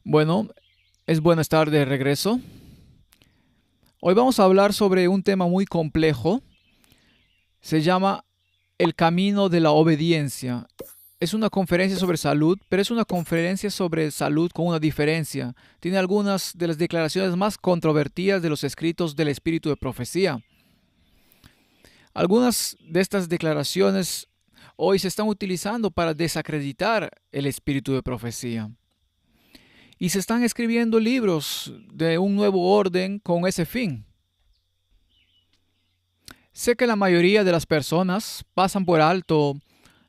Bueno, es bueno estar de regreso. Hoy vamos a hablar sobre un tema muy complejo. Se llama El camino de la obediencia. Es una conferencia sobre salud, pero es una conferencia sobre salud con una diferencia. Tiene algunas de las declaraciones más controvertidas de los escritos del espíritu de profecía. Algunas de estas declaraciones hoy se están utilizando para desacreditar el espíritu de profecía. Y se están escribiendo libros de un nuevo orden con ese fin. Sé que la mayoría de las personas pasan por alto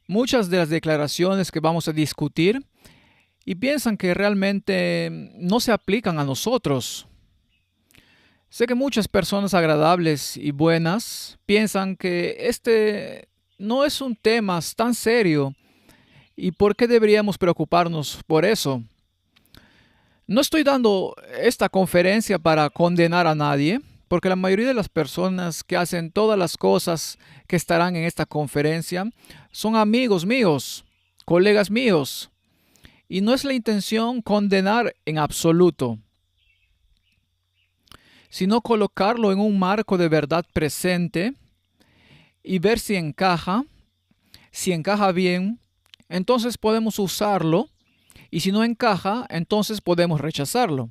muchas de las declaraciones que vamos a discutir y piensan que realmente no se aplican a nosotros. Sé que muchas personas agradables y buenas piensan que este no es un tema tan serio y por qué deberíamos preocuparnos por eso. No estoy dando esta conferencia para condenar a nadie, porque la mayoría de las personas que hacen todas las cosas que estarán en esta conferencia son amigos míos, colegas míos, y no es la intención condenar en absoluto, sino colocarlo en un marco de verdad presente y ver si encaja bien, entonces podemos usarlo, y si no encaja, entonces podemos rechazarlo.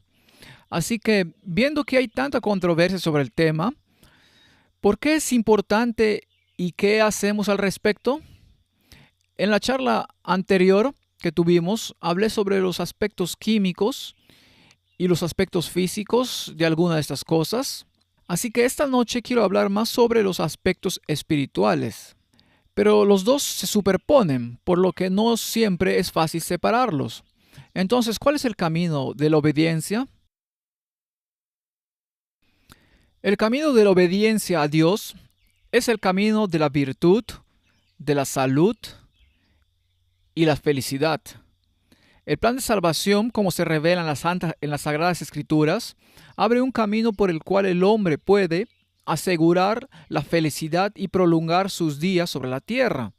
Así que, viendo que hay tanta controversia sobre el tema, ¿por qué es importante y qué hacemos al respecto? En la charla anterior que tuvimos, hablé sobre los aspectos químicos y los aspectos físicos de alguna de estas cosas. Así que esta noche quiero hablar más sobre los aspectos espirituales. Pero los dos se superponen, por lo que no siempre es fácil separarlos. Entonces, ¿cuál es el camino de la obediencia? El camino de la obediencia a Dios es el camino de la virtud, de la salud y la felicidad. El plan de salvación, como se revela en las Sagradas Escrituras, abre un camino por el cual el hombre puede asegurar la felicidad y prolongar sus días sobre la tierra,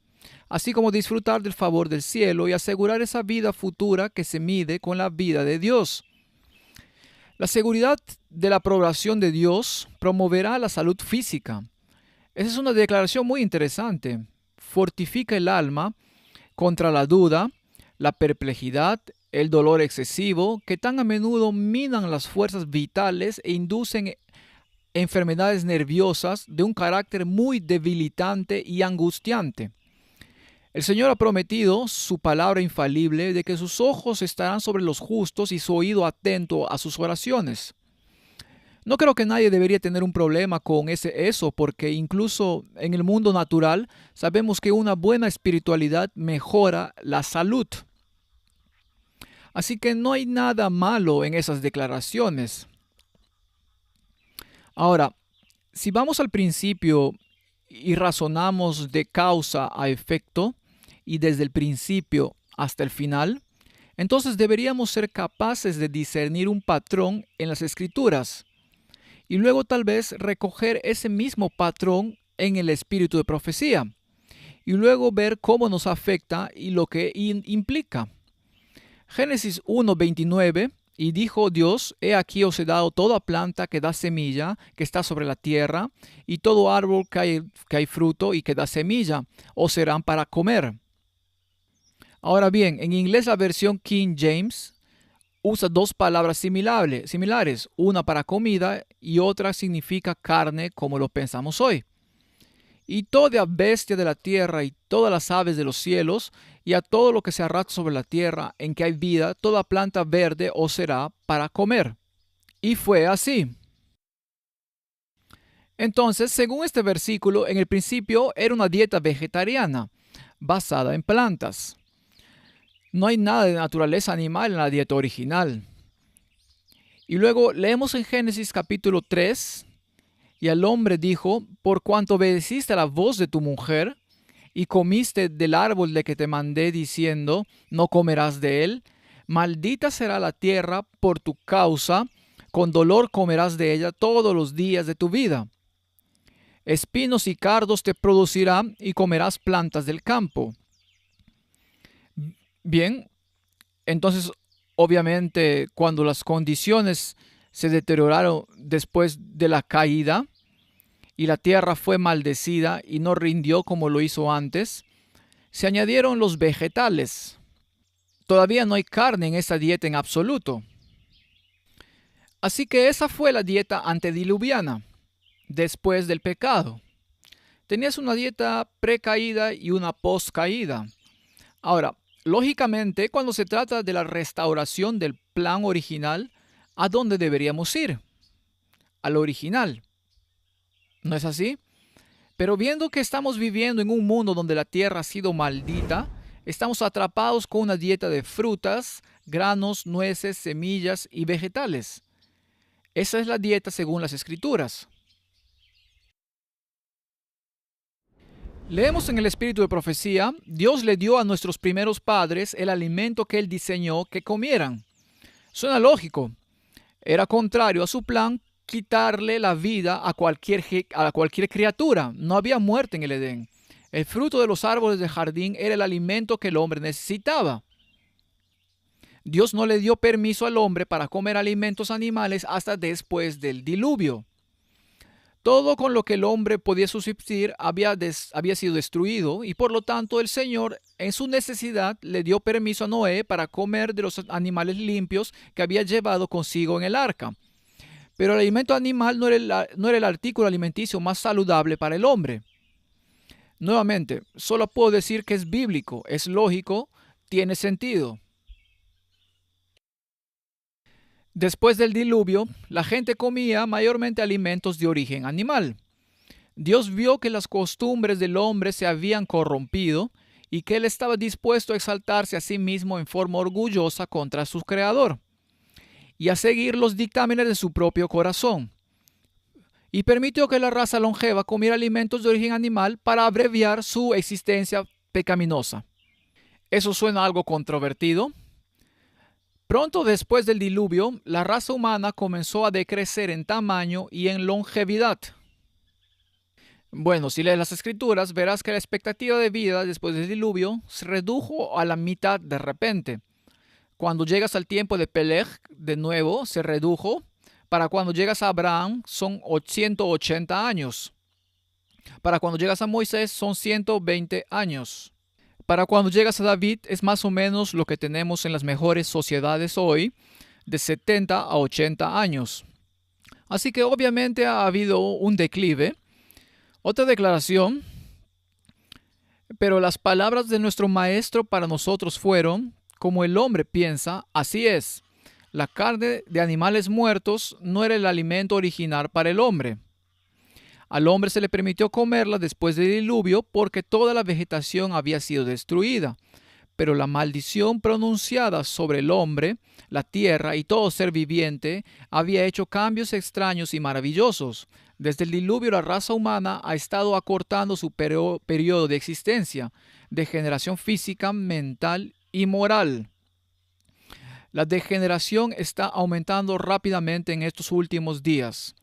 así como disfrutar del favor del cielo y asegurar esa vida futura que se mide con la vida de Dios. La seguridad de la aprobación de Dios promoverá la salud física. Esa es una declaración muy interesante. Fortifica el alma contra la duda, la perplejidad, el dolor excesivo, que tan a menudo minan las fuerzas vitales e inducen enfermedades nerviosas de un carácter muy debilitante y angustiante. El Señor ha prometido su palabra infalible de que sus ojos estarán sobre los justos y su oído atento a sus oraciones. No creo que nadie debería tener un problema con eso, porque incluso en el mundo natural sabemos que una buena espiritualidad mejora la salud. Así que no hay nada malo en esas declaraciones. Ahora, si vamos al principio y razonamos de causa a efecto y desde el principio hasta el final, entonces deberíamos ser capaces de discernir un patrón en las escrituras y luego tal vez recoger ese mismo patrón en el espíritu de profecía y luego ver cómo nos afecta y lo que implica. Génesis 1:29 y dijo Dios, he aquí os he dado toda planta que da semilla, que está sobre la tierra, y todo árbol que hay fruto y que da semilla, os serán para comer. Ahora bien, en inglés la versión King James usa dos palabras similares, una para comida y otra significa carne como lo pensamos hoy. Y toda bestia de la tierra y todas las aves de los cielos y a todo lo que se arrastra sobre la tierra en que hay vida, toda planta verde os será para comer. Y fue así. Entonces, según este versículo, en el principio era una dieta vegetariana basada en plantas. No hay nada de naturaleza animal en la dieta original. Y luego leemos en Génesis capítulo 3, y el hombre dijo, por cuanto obedeciste a la voz de tu mujer, y comiste del árbol de que te mandé diciendo, no comerás de él, maldita será la tierra por tu causa, con dolor comerás de ella todos los días de tu vida. Espinos y cardos te producirá y comerás plantas del campo. Bien, entonces Obviamente, cuando las condiciones se deterioraron después de la caída y la tierra fue maldecida y no rindió como lo hizo antes, se añadieron los vegetales. Todavía no hay carne en esa dieta en absoluto. Así que esa fue la dieta antediluviana, después del pecado. Tenías una dieta precaída y una poscaída. Ahora, lógicamente, cuando se trata de la restauración del plan original, ¿a dónde deberíamos ir? Al original. ¿No es así? Pero viendo que estamos viviendo en un mundo donde la tierra ha sido maldita, estamos atrapados con una dieta de frutas, granos, nueces, semillas y vegetales. Esa es la dieta según las escrituras. Leemos en el espíritu de profecía, Dios le dio a nuestros primeros padres el alimento que Él diseñó que comieran. Suena lógico. Era contrario a su plan quitarle la vida a cualquier criatura. No había muerte en el Edén. El fruto de los árboles del jardín era el alimento que el hombre necesitaba. Dios no le dio permiso al hombre para comer alimentos animales hasta después del diluvio. Todo con lo que el hombre podía subsistir había sido destruido y por lo tanto el Señor en su necesidad le dio permiso a Noé para comer de los animales limpios que había llevado consigo en el arca. Pero el alimento animal no era el artículo alimenticio más saludable para el hombre. Nuevamente, solo puedo decir que es bíblico, es lógico, tiene sentido. Después del diluvio, la gente comía mayormente alimentos de origen animal. Dios vio que las costumbres del hombre se habían corrompido y que él estaba dispuesto a exaltarse a sí mismo en forma orgullosa contra su creador y a seguir los dictámenes de su propio corazón. Y permitió que la raza longeva comiera alimentos de origen animal para abreviar su existencia pecaminosa. ¿Eso suena algo controvertido? Pronto después del diluvio, la raza humana comenzó a decrecer en tamaño y en longevidad. Bueno, si lees las escrituras, verás que la expectativa de vida después del diluvio se redujo a la mitad de repente. Cuando llegas al tiempo de Peleg, de nuevo, se redujo. Para cuando llegas a Abraham, son 180 años. Para cuando llegas a Moisés, son 120 años. Para cuando llegas a David, es más o menos lo que tenemos en las mejores sociedades hoy, de 70 a 80 años. Así que obviamente ha habido un declive. Otra declaración, pero las palabras de nuestro maestro para nosotros fueron, como el hombre piensa, así es. La carne de animales muertos no era el alimento original para el hombre. Al hombre se le permitió comerla después del diluvio porque toda la vegetación había sido destruida. Pero la maldición pronunciada sobre el hombre, la tierra y todo ser viviente había hecho cambios extraños y maravillosos. Desde el diluvio la raza humana ha estado acortando su periodo de existencia, degeneración física, mental y moral. La degeneración está aumentando rápidamente en estos últimos días.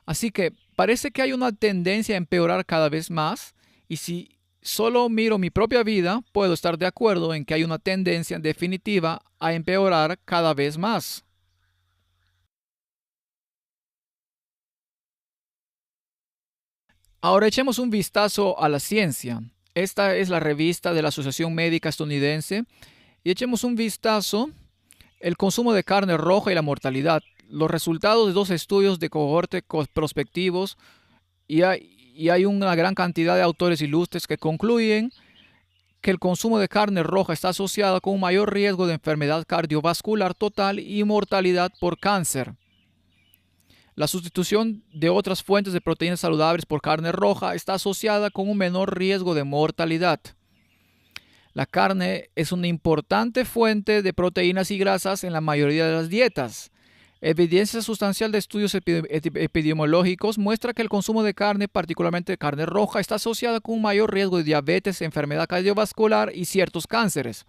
Así que parece que hay una tendencia a empeorar cada vez más y si solo miro mi propia vida, puedo estar de acuerdo en que hay una tendencia definitiva a empeorar cada vez más. Ahora echemos un vistazo a la ciencia. Esta es la revista de la Asociación Médica Estadounidense y echemos un vistazo el consumo de carne roja y la mortalidad. Los resultados de dos estudios de cohorte prospectivos y hay una gran cantidad de autores ilustres que concluyen que el consumo de carne roja está asociado con un mayor riesgo de enfermedad cardiovascular total y mortalidad por cáncer. La sustitución de otras fuentes de proteínas saludables por carne roja está asociada con un menor riesgo de mortalidad. La carne es una importante fuente de proteínas y grasas en la mayoría de las dietas. Evidencia sustancial de estudios epidemiológicos muestra que el consumo de carne, particularmente de carne roja, está asociado con un mayor riesgo de diabetes, enfermedad cardiovascular y ciertos cánceres.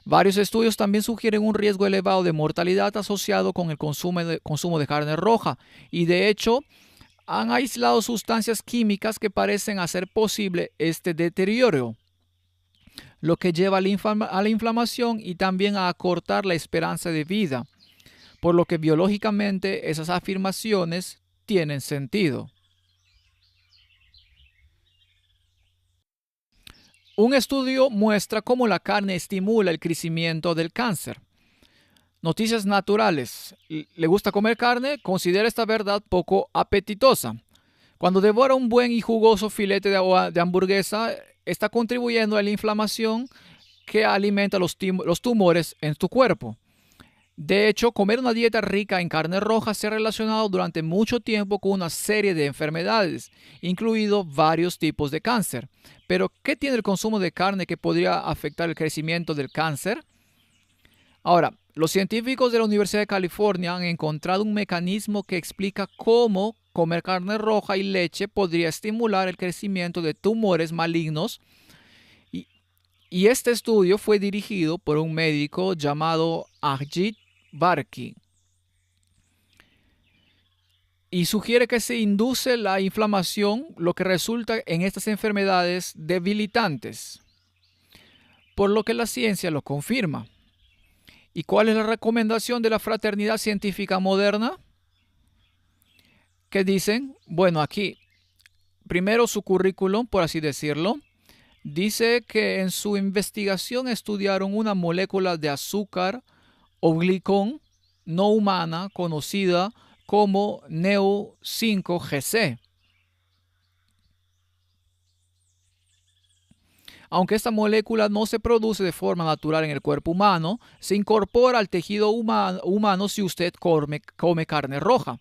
Varios estudios también sugieren un riesgo elevado de mortalidad asociado con el consumo de carne roja y de hecho han aislado sustancias químicas que parecen hacer posible este deterioro. lo que lleva a la inflamación y también a acortar la esperanza de vida, por lo que biológicamente esas afirmaciones tienen sentido. Un estudio muestra cómo la carne estimula el crecimiento del cáncer. Noticias naturales. ¿Le gusta comer carne? Considera esta verdad poco apetitosa. Cuando devora un buen y jugoso filete de hamburguesa, está contribuyendo a la inflamación que alimenta los tumores en tu cuerpo. De hecho, comer una dieta rica en carne roja se ha relacionado durante mucho tiempo con una serie de enfermedades, incluidos varios tipos de cáncer. Pero, ¿qué tiene el consumo de carne que podría afectar el crecimiento del cáncer? Ahora, los científicos de la Universidad de California han encontrado un mecanismo que explica cómo comer carne roja y leche podría estimular el crecimiento de tumores malignos. Y este estudio fue dirigido por un médico llamado Ajit Barki y sugiere que se induce la inflamación, lo que resulta en estas enfermedades debilitantes, por lo que la ciencia lo confirma. ¿Y cuál es la recomendación de la fraternidad científica moderna? ¿Qué dicen? Bueno, aquí, primero su currículum, por así decirlo. Dice que en su investigación estudiaron una molécula de azúcar o glicón no humana conocida como Neu5Gc. Aunque esta molécula no se produce de forma natural en el cuerpo humano, se incorpora al tejido humano si usted come carne roja.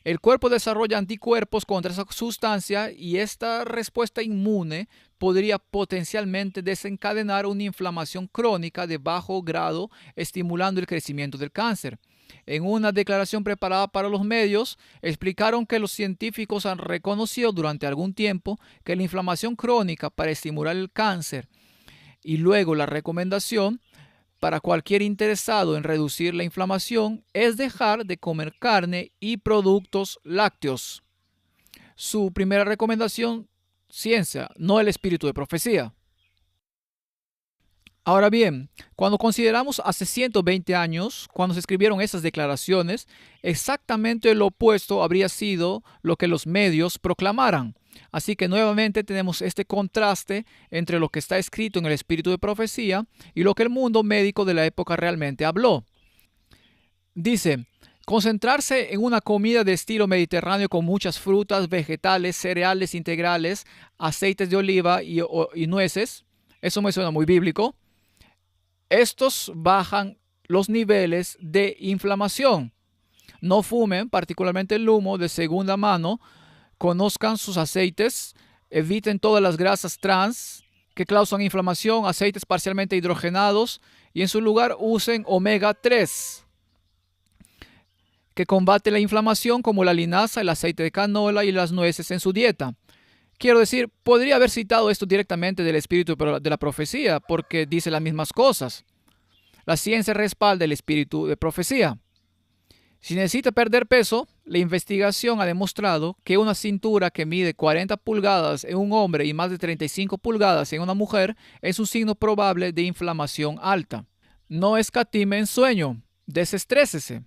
El cuerpo desarrolla anticuerpos contra esa sustancia y esta respuesta inmune podría potencialmente desencadenar una inflamación crónica de bajo grado, estimulando el crecimiento del cáncer. En una declaración preparada para los medios, explicaron que los científicos han reconocido durante algún tiempo que la inflamación crónica para estimular el cáncer y luego la recomendación para cualquier interesado en reducir la inflamación es dejar de comer carne y productos lácteos. Su primera recomendación, ciencia, no el espíritu de profecía. Ahora bien, cuando consideramos hace 120 años, cuando se escribieron esas declaraciones, exactamente lo opuesto habría sido lo que los medios proclamaran. Así que nuevamente tenemos este contraste entre lo que está escrito en el espíritu de profecía y lo que el mundo médico de la época realmente habló. Dice, concentrarse en una comida de estilo mediterráneo con muchas frutas, vegetales, cereales integrales, aceites de oliva y nueces, eso me suena muy bíblico. Estos bajan los niveles de inflamación. No fumen, particularmente el humo de segunda mano. Conozcan sus aceites. Eviten todas las grasas trans que causan inflamación, aceites parcialmente hidrogenados. Y en su lugar usen omega 3, que combate la inflamación, como la linaza, el aceite de canola y las nueces en su dieta. Quiero decir, podría haber citado esto directamente del espíritu de la profecía, porque dice las mismas cosas. La ciencia respalda el espíritu de profecía. Si necesita perder peso, la investigación ha demostrado que una cintura que mide 40 pulgadas en un hombre y más de 35 pulgadas en una mujer es un signo probable de inflamación alta. No escatime en sueño, desestrésese.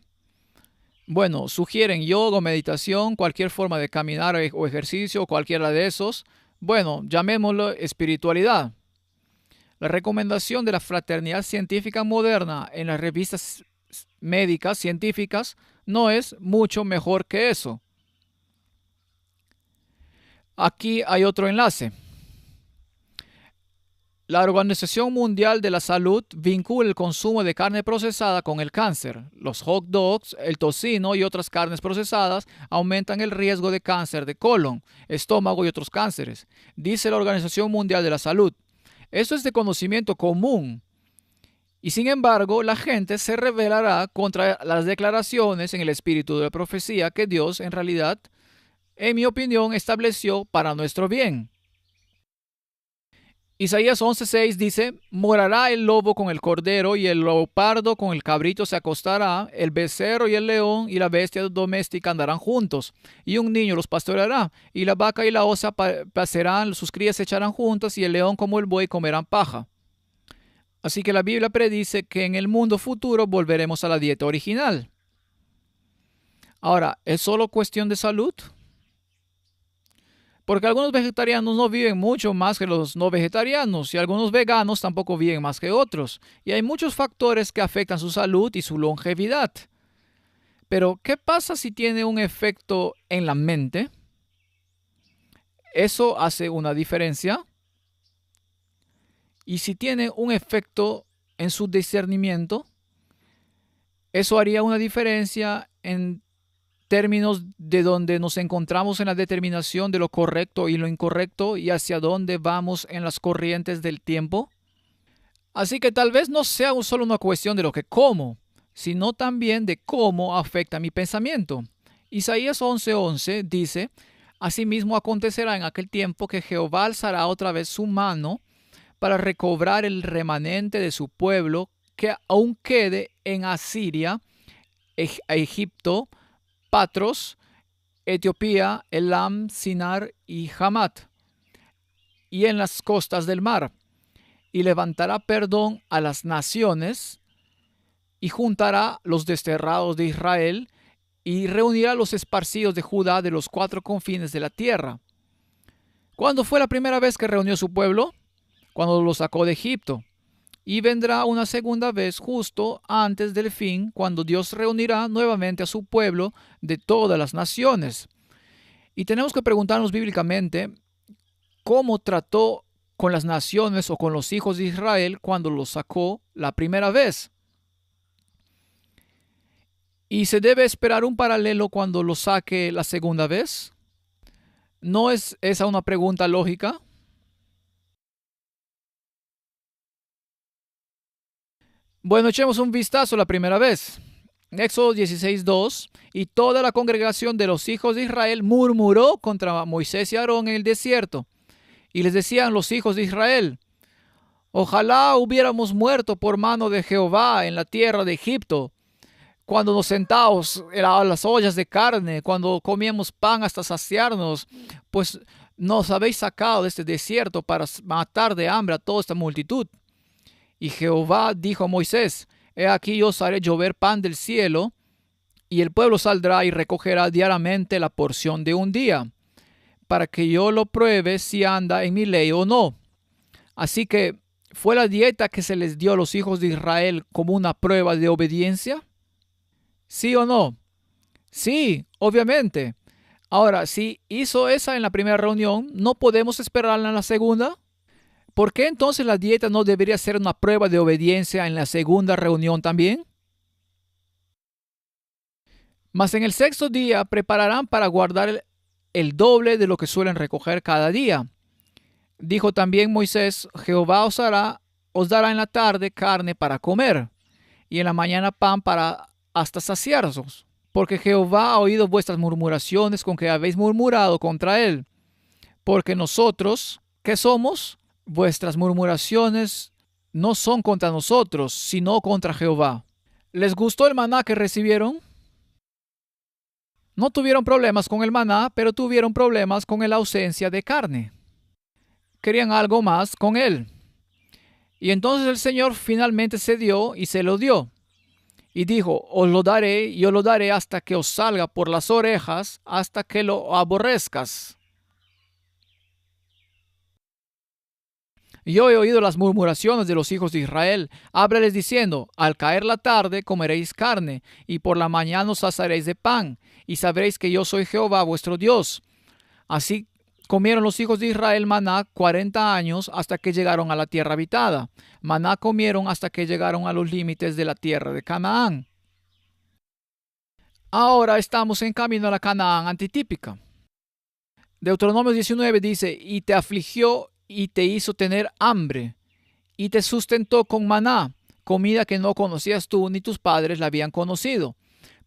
Bueno, sugieren yoga, meditación, cualquier forma de caminar o ejercicio, cualquiera de esos. Bueno, llamémoslo espiritualidad. La recomendación de la fraternidad científica moderna en las revistas médicas científicas no es mucho mejor que eso. Aquí hay otro enlace. La Organización Mundial de la Salud vincula el consumo de carne procesada con el cáncer. Los hot dogs, el tocino y otras carnes procesadas aumentan el riesgo de cáncer de colon, estómago y otros cánceres, dice la Organización Mundial de la Salud. Esto es de conocimiento común. Y sin embargo, la gente se rebelará contra las declaraciones en el espíritu de la profecía que Dios, en realidad, en mi opinión, estableció para nuestro bien. Isaías 11:6 dice, morará el lobo con el cordero y el leopardo con el cabrito se acostará, el becerro y el león y la bestia doméstica andarán juntos, y un niño los pastoreará, y la vaca y la osa pacerán, sus crías se echarán juntas, y el león como el buey comerán paja. Así que la Biblia predice que en el mundo futuro volveremos a la dieta original. Ahora, ¿es solo cuestión de salud? Porque algunos vegetarianos no viven mucho más que los no vegetarianos y algunos veganos tampoco viven más que otros. Y hay muchos factores que afectan su salud y su longevidad. Pero, ¿qué pasa si tiene un efecto en la mente? ¿Eso hace una diferencia? Y si tiene un efecto en su discernimiento, ¿eso haría una diferencia en términos de donde nos encontramos en la determinación de lo correcto y lo incorrecto y hacia dónde vamos en las corrientes del tiempo? Así que tal vez no sea solo una cuestión de lo que como, sino también de cómo afecta mi pensamiento. Isaías 11:11 dice: Asimismo acontecerá en aquel tiempo que Jehová alzará otra vez su mano para recobrar el remanente de su pueblo que aún quede en Asiria, Egipto, Patros, Etiopía, Elam, Sinar y Hamat, y en las costas del mar, y levantará perdón a las naciones, y juntará los desterrados de Israel, y reunirá los esparcidos de Judá de los cuatro confines de la tierra. ¿Cuándo fue la primera vez que reunió su pueblo? Cuando lo sacó de Egipto. Y vendrá una segunda vez justo antes del fin, cuando Dios reunirá nuevamente a su pueblo de todas las naciones. Y tenemos que preguntarnos bíblicamente cómo trató con las naciones o con los hijos de Israel cuando los sacó la primera vez. ¿Y se debe esperar un paralelo cuando los saque la segunda vez? ¿No es esa una pregunta lógica? Bueno, echemos un vistazo la primera vez. Éxodo 16:2. Y toda la congregación de los hijos de Israel murmuró contra Moisés y Aarón en el desierto. Y les decían los hijos de Israel: Ojalá hubiéramos muerto por mano de Jehová en la tierra de Egipto, cuando nos sentábamos a las ollas de carne, cuando comíamos pan hasta saciarnos, pues nos habéis sacado de este desierto para matar de hambre a toda esta multitud. Y Jehová dijo a Moisés: He aquí yo os haré llover pan del cielo, y el pueblo saldrá y recogerá diariamente la porción de un día, para que yo lo pruebe si anda en mi ley o no. Así que, ¿fue la dieta que se les dio a los hijos de Israel como una prueba de obediencia? ¿Sí o no? Sí, obviamente. Ahora, si hizo esa en la primera reunión, ¿no podemos esperarla en la segunda? ¿Por qué entonces la dieta no debería ser una prueba de obediencia en la segunda reunión también? Mas en el sexto día prepararán para guardar el doble de lo que suelen recoger cada día. Dijo también Moisés: Jehová os dará en la tarde carne para comer, y en la mañana pan para hasta saciaros. Porque Jehová ha oído vuestras murmuraciones con que habéis murmurado contra él. Porque nosotros, ¿qué somos? Vuestras murmuraciones no son contra nosotros, sino contra Jehová. ¿Les gustó el maná que recibieron? No tuvieron problemas con el maná, pero tuvieron problemas con la ausencia de carne. Querían algo más con él. Y entonces el Señor finalmente cedió y se lo dio. Y dijo: Os lo daré, y yo lo daré hasta que os salga por las orejas, hasta que lo aborrezcas. Yo he oído las murmuraciones de los hijos de Israel. Háblales diciendo: Al caer la tarde comeréis carne, y por la mañana os saciaréis de pan, y sabréis que yo soy Jehová vuestro Dios. Así comieron los hijos de Israel maná 40 años hasta que llegaron a la tierra habitada. Maná comieron hasta que llegaron a los límites de la tierra de Canaán. Ahora estamos en camino a la Canaán antitípica. Deuteronomio 19 dice: Y te afligió y te hizo tener hambre, y te sustentó con maná, comida que no conocías tú ni tus padres la habían conocido,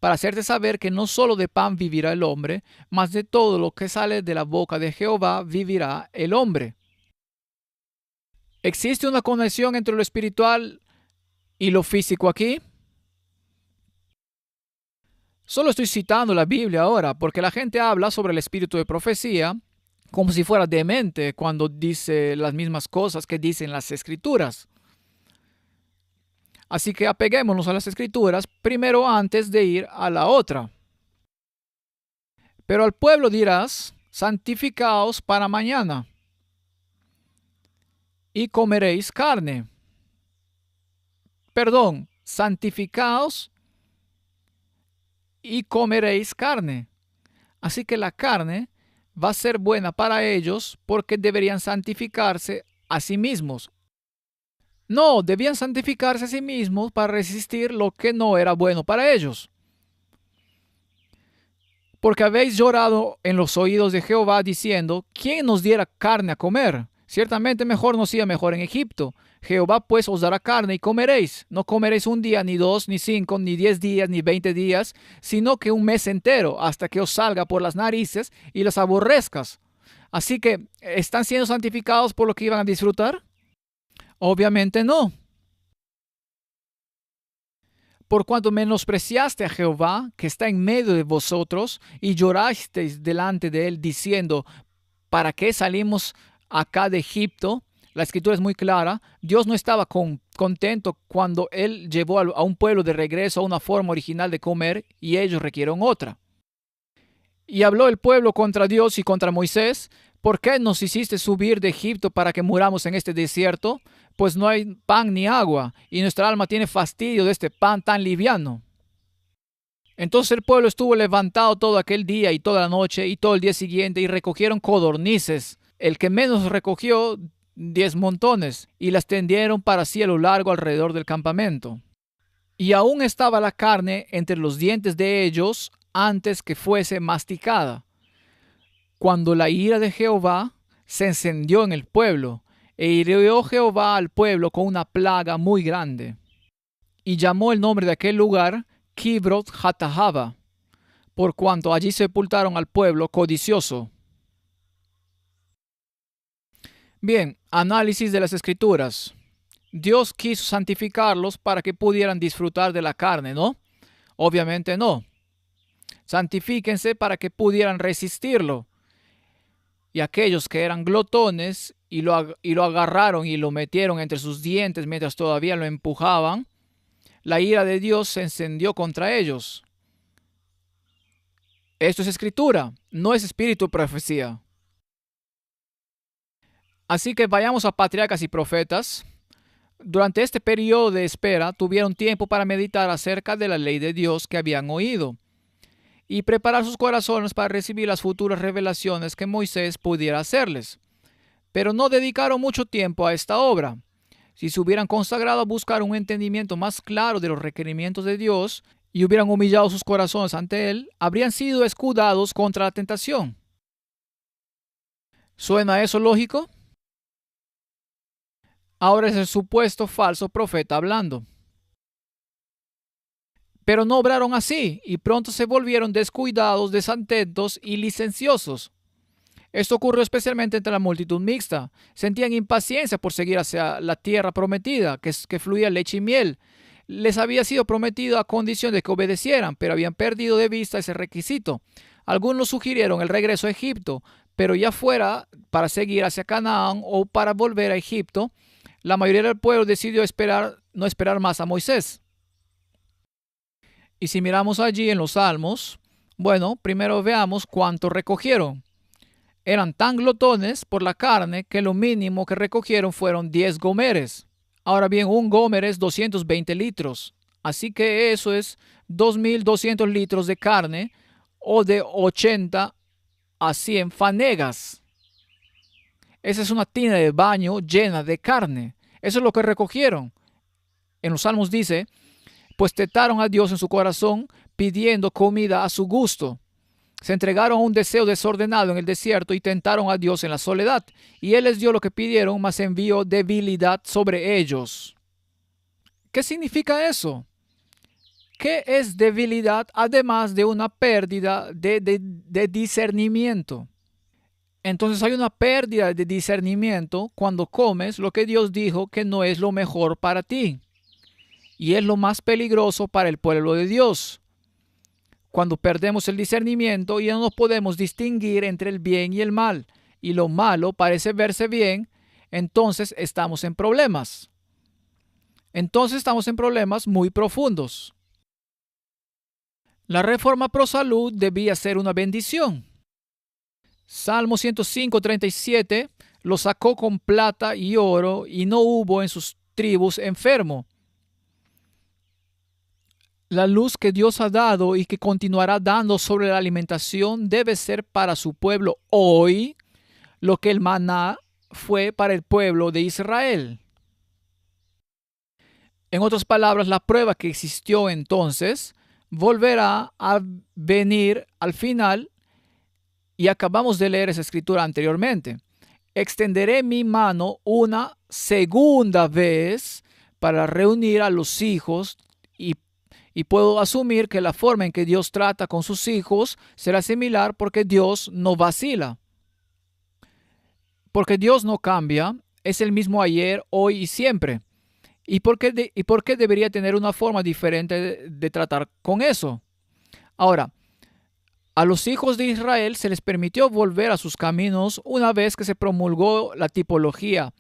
para hacerte saber que no solo de pan vivirá el hombre, mas de todo lo que sale de la boca de Jehová vivirá el hombre. ¿Existe una conexión entre lo espiritual y lo físico aquí? Solo estoy citando la Biblia ahora, porque la gente habla sobre el espíritu de profecía como si fuera demente cuando dice las mismas cosas que dicen las escrituras. Así que apeguémonos a las Escrituras primero antes de ir a la otra. Pero al pueblo dirás, santificaos para mañana, y comeréis carne. Perdón, santificaos y comeréis carne. Así que la carne va a ser buena para ellos porque deberían santificarse a sí mismos. No, debían santificarse a sí mismos para resistir lo que no era bueno para ellos. Porque habéis llorado en los oídos de Jehová diciendo, ¿quién nos diera carne a comer? Ciertamente mejor nos iba mejor en Egipto. Jehová pues os dará carne y comeréis. No comeréis un día, ni dos, ni 5, ni 10 días, ni 20 días, sino que un mes entero, hasta que os salga por las narices y las aborrezcas. Así que, ¿están siendo santificados por lo que iban a disfrutar? Obviamente no. Por cuanto menospreciaste a Jehová, que está en medio de vosotros, y llorasteis delante de él, diciendo, ¿para qué salimos acá de Egipto? La escritura es muy clara. Dios no estaba contento cuando él llevó a un pueblo de regreso a una forma original de comer y ellos requirieron otra. Y habló el pueblo contra Dios y contra Moisés. ¿Por qué nos hiciste subir de Egipto para que muramos en este desierto? Pues no hay pan ni agua, y nuestra alma tiene fastidio de este pan tan liviano. Entonces el pueblo estuvo levantado todo aquel día y toda la noche y todo el día siguiente, y recogieron codornices. El que menos recogió 10 montones, y las tendieron para sí a lo largo alrededor del campamento. Y aún estaba la carne entre los dientes de ellos antes que fuese masticada, cuando la ira de Jehová se encendió en el pueblo, e hirió Jehová al pueblo con una plaga muy grande. Y llamó el nombre de aquel lugar Kibroth Hattaavah, por cuanto allí sepultaron al pueblo codicioso. Bien, análisis de las Escrituras. Dios quiso santificarlos para que pudieran disfrutar de la carne, ¿no? Obviamente no. Santifíquense para que pudieran resistirlo. Y aquellos que eran glotones y lo agarraron y lo metieron entre sus dientes mientras todavía lo empujaban, la ira de Dios se encendió contra ellos. Esto es escritura, no es espíritu de profecía. Así que vayamos a Patriarcas y Profetas. Durante este periodo de espera tuvieron tiempo para meditar acerca de la ley de Dios que habían oído y preparar sus corazones para recibir las futuras revelaciones que Moisés pudiera hacerles. Pero no dedicaron mucho tiempo a esta obra. Si se hubieran consagrado a buscar un entendimiento más claro de los requerimientos de Dios y hubieran humillado sus corazones ante Él, habrían sido escudados contra la tentación. ¿Suena eso lógico? Ahora es el supuesto falso profeta hablando. Pero no obraron así y pronto se volvieron descuidados, desatentos y licenciosos. Esto ocurrió especialmente entre la multitud mixta. Sentían impaciencia por seguir hacia la tierra prometida, que fluía leche y miel. Les había sido prometido a condición de que obedecieran, pero habían perdido de vista ese requisito. Algunos sugirieron el regreso a Egipto, pero ya fuera para seguir hacia Canaán o para volver a Egipto, la mayoría del pueblo decidió no esperar más a Moisés. Y si miramos allí en los Salmos, bueno, primero veamos cuánto recogieron. Eran tan glotones por la carne que lo mínimo que recogieron fueron 10 gomeres. Ahora bien, un gomer es 220 litros. Así que eso es 2.200 litros de carne o de 80 a 100 fanegas. Esa es una tina de baño llena de carne. Eso es lo que recogieron. En los Salmos dice, pues tentaron a Dios en su corazón pidiendo comida a su gusto. Se entregaron a un deseo desordenado en el desierto y tentaron a Dios en la soledad. Y Él les dio lo que pidieron, mas envió debilidad sobre ellos. ¿Qué significa eso? ¿Qué es debilidad además de una pérdida de discernimiento? Entonces hay una pérdida de discernimiento cuando comes lo que Dios dijo que no es lo mejor para ti. Y es lo más peligroso para el pueblo de Dios. Cuando perdemos el discernimiento y ya no podemos distinguir entre el bien y el mal, y lo malo parece verse bien, entonces estamos en problemas. entonces estamos en problemas muy profundos. La reforma pro salud debía ser una bendición. Salmo 105:37 lo sacó con plata y oro y no hubo en sus tribus enfermo. La luz que Dios ha dado y que continuará dando sobre la alimentación debe ser para su pueblo hoy lo que el maná fue para el pueblo de Israel. En otras palabras, la prueba que existió entonces volverá a venir al final, y acabamos de leer esa escritura anteriormente. Extenderé mi mano una segunda vez para reunir a los hijos y puedo asumir que la forma en que Dios trata con sus hijos será similar porque Dios no vacila. Porque Dios no cambia, es el mismo ayer, hoy y siempre. ¿Y por qué debería tener una forma diferente de tratar con eso? Ahora, a los hijos de Israel se les permitió volver a sus caminos una vez que se promulgó la tipología.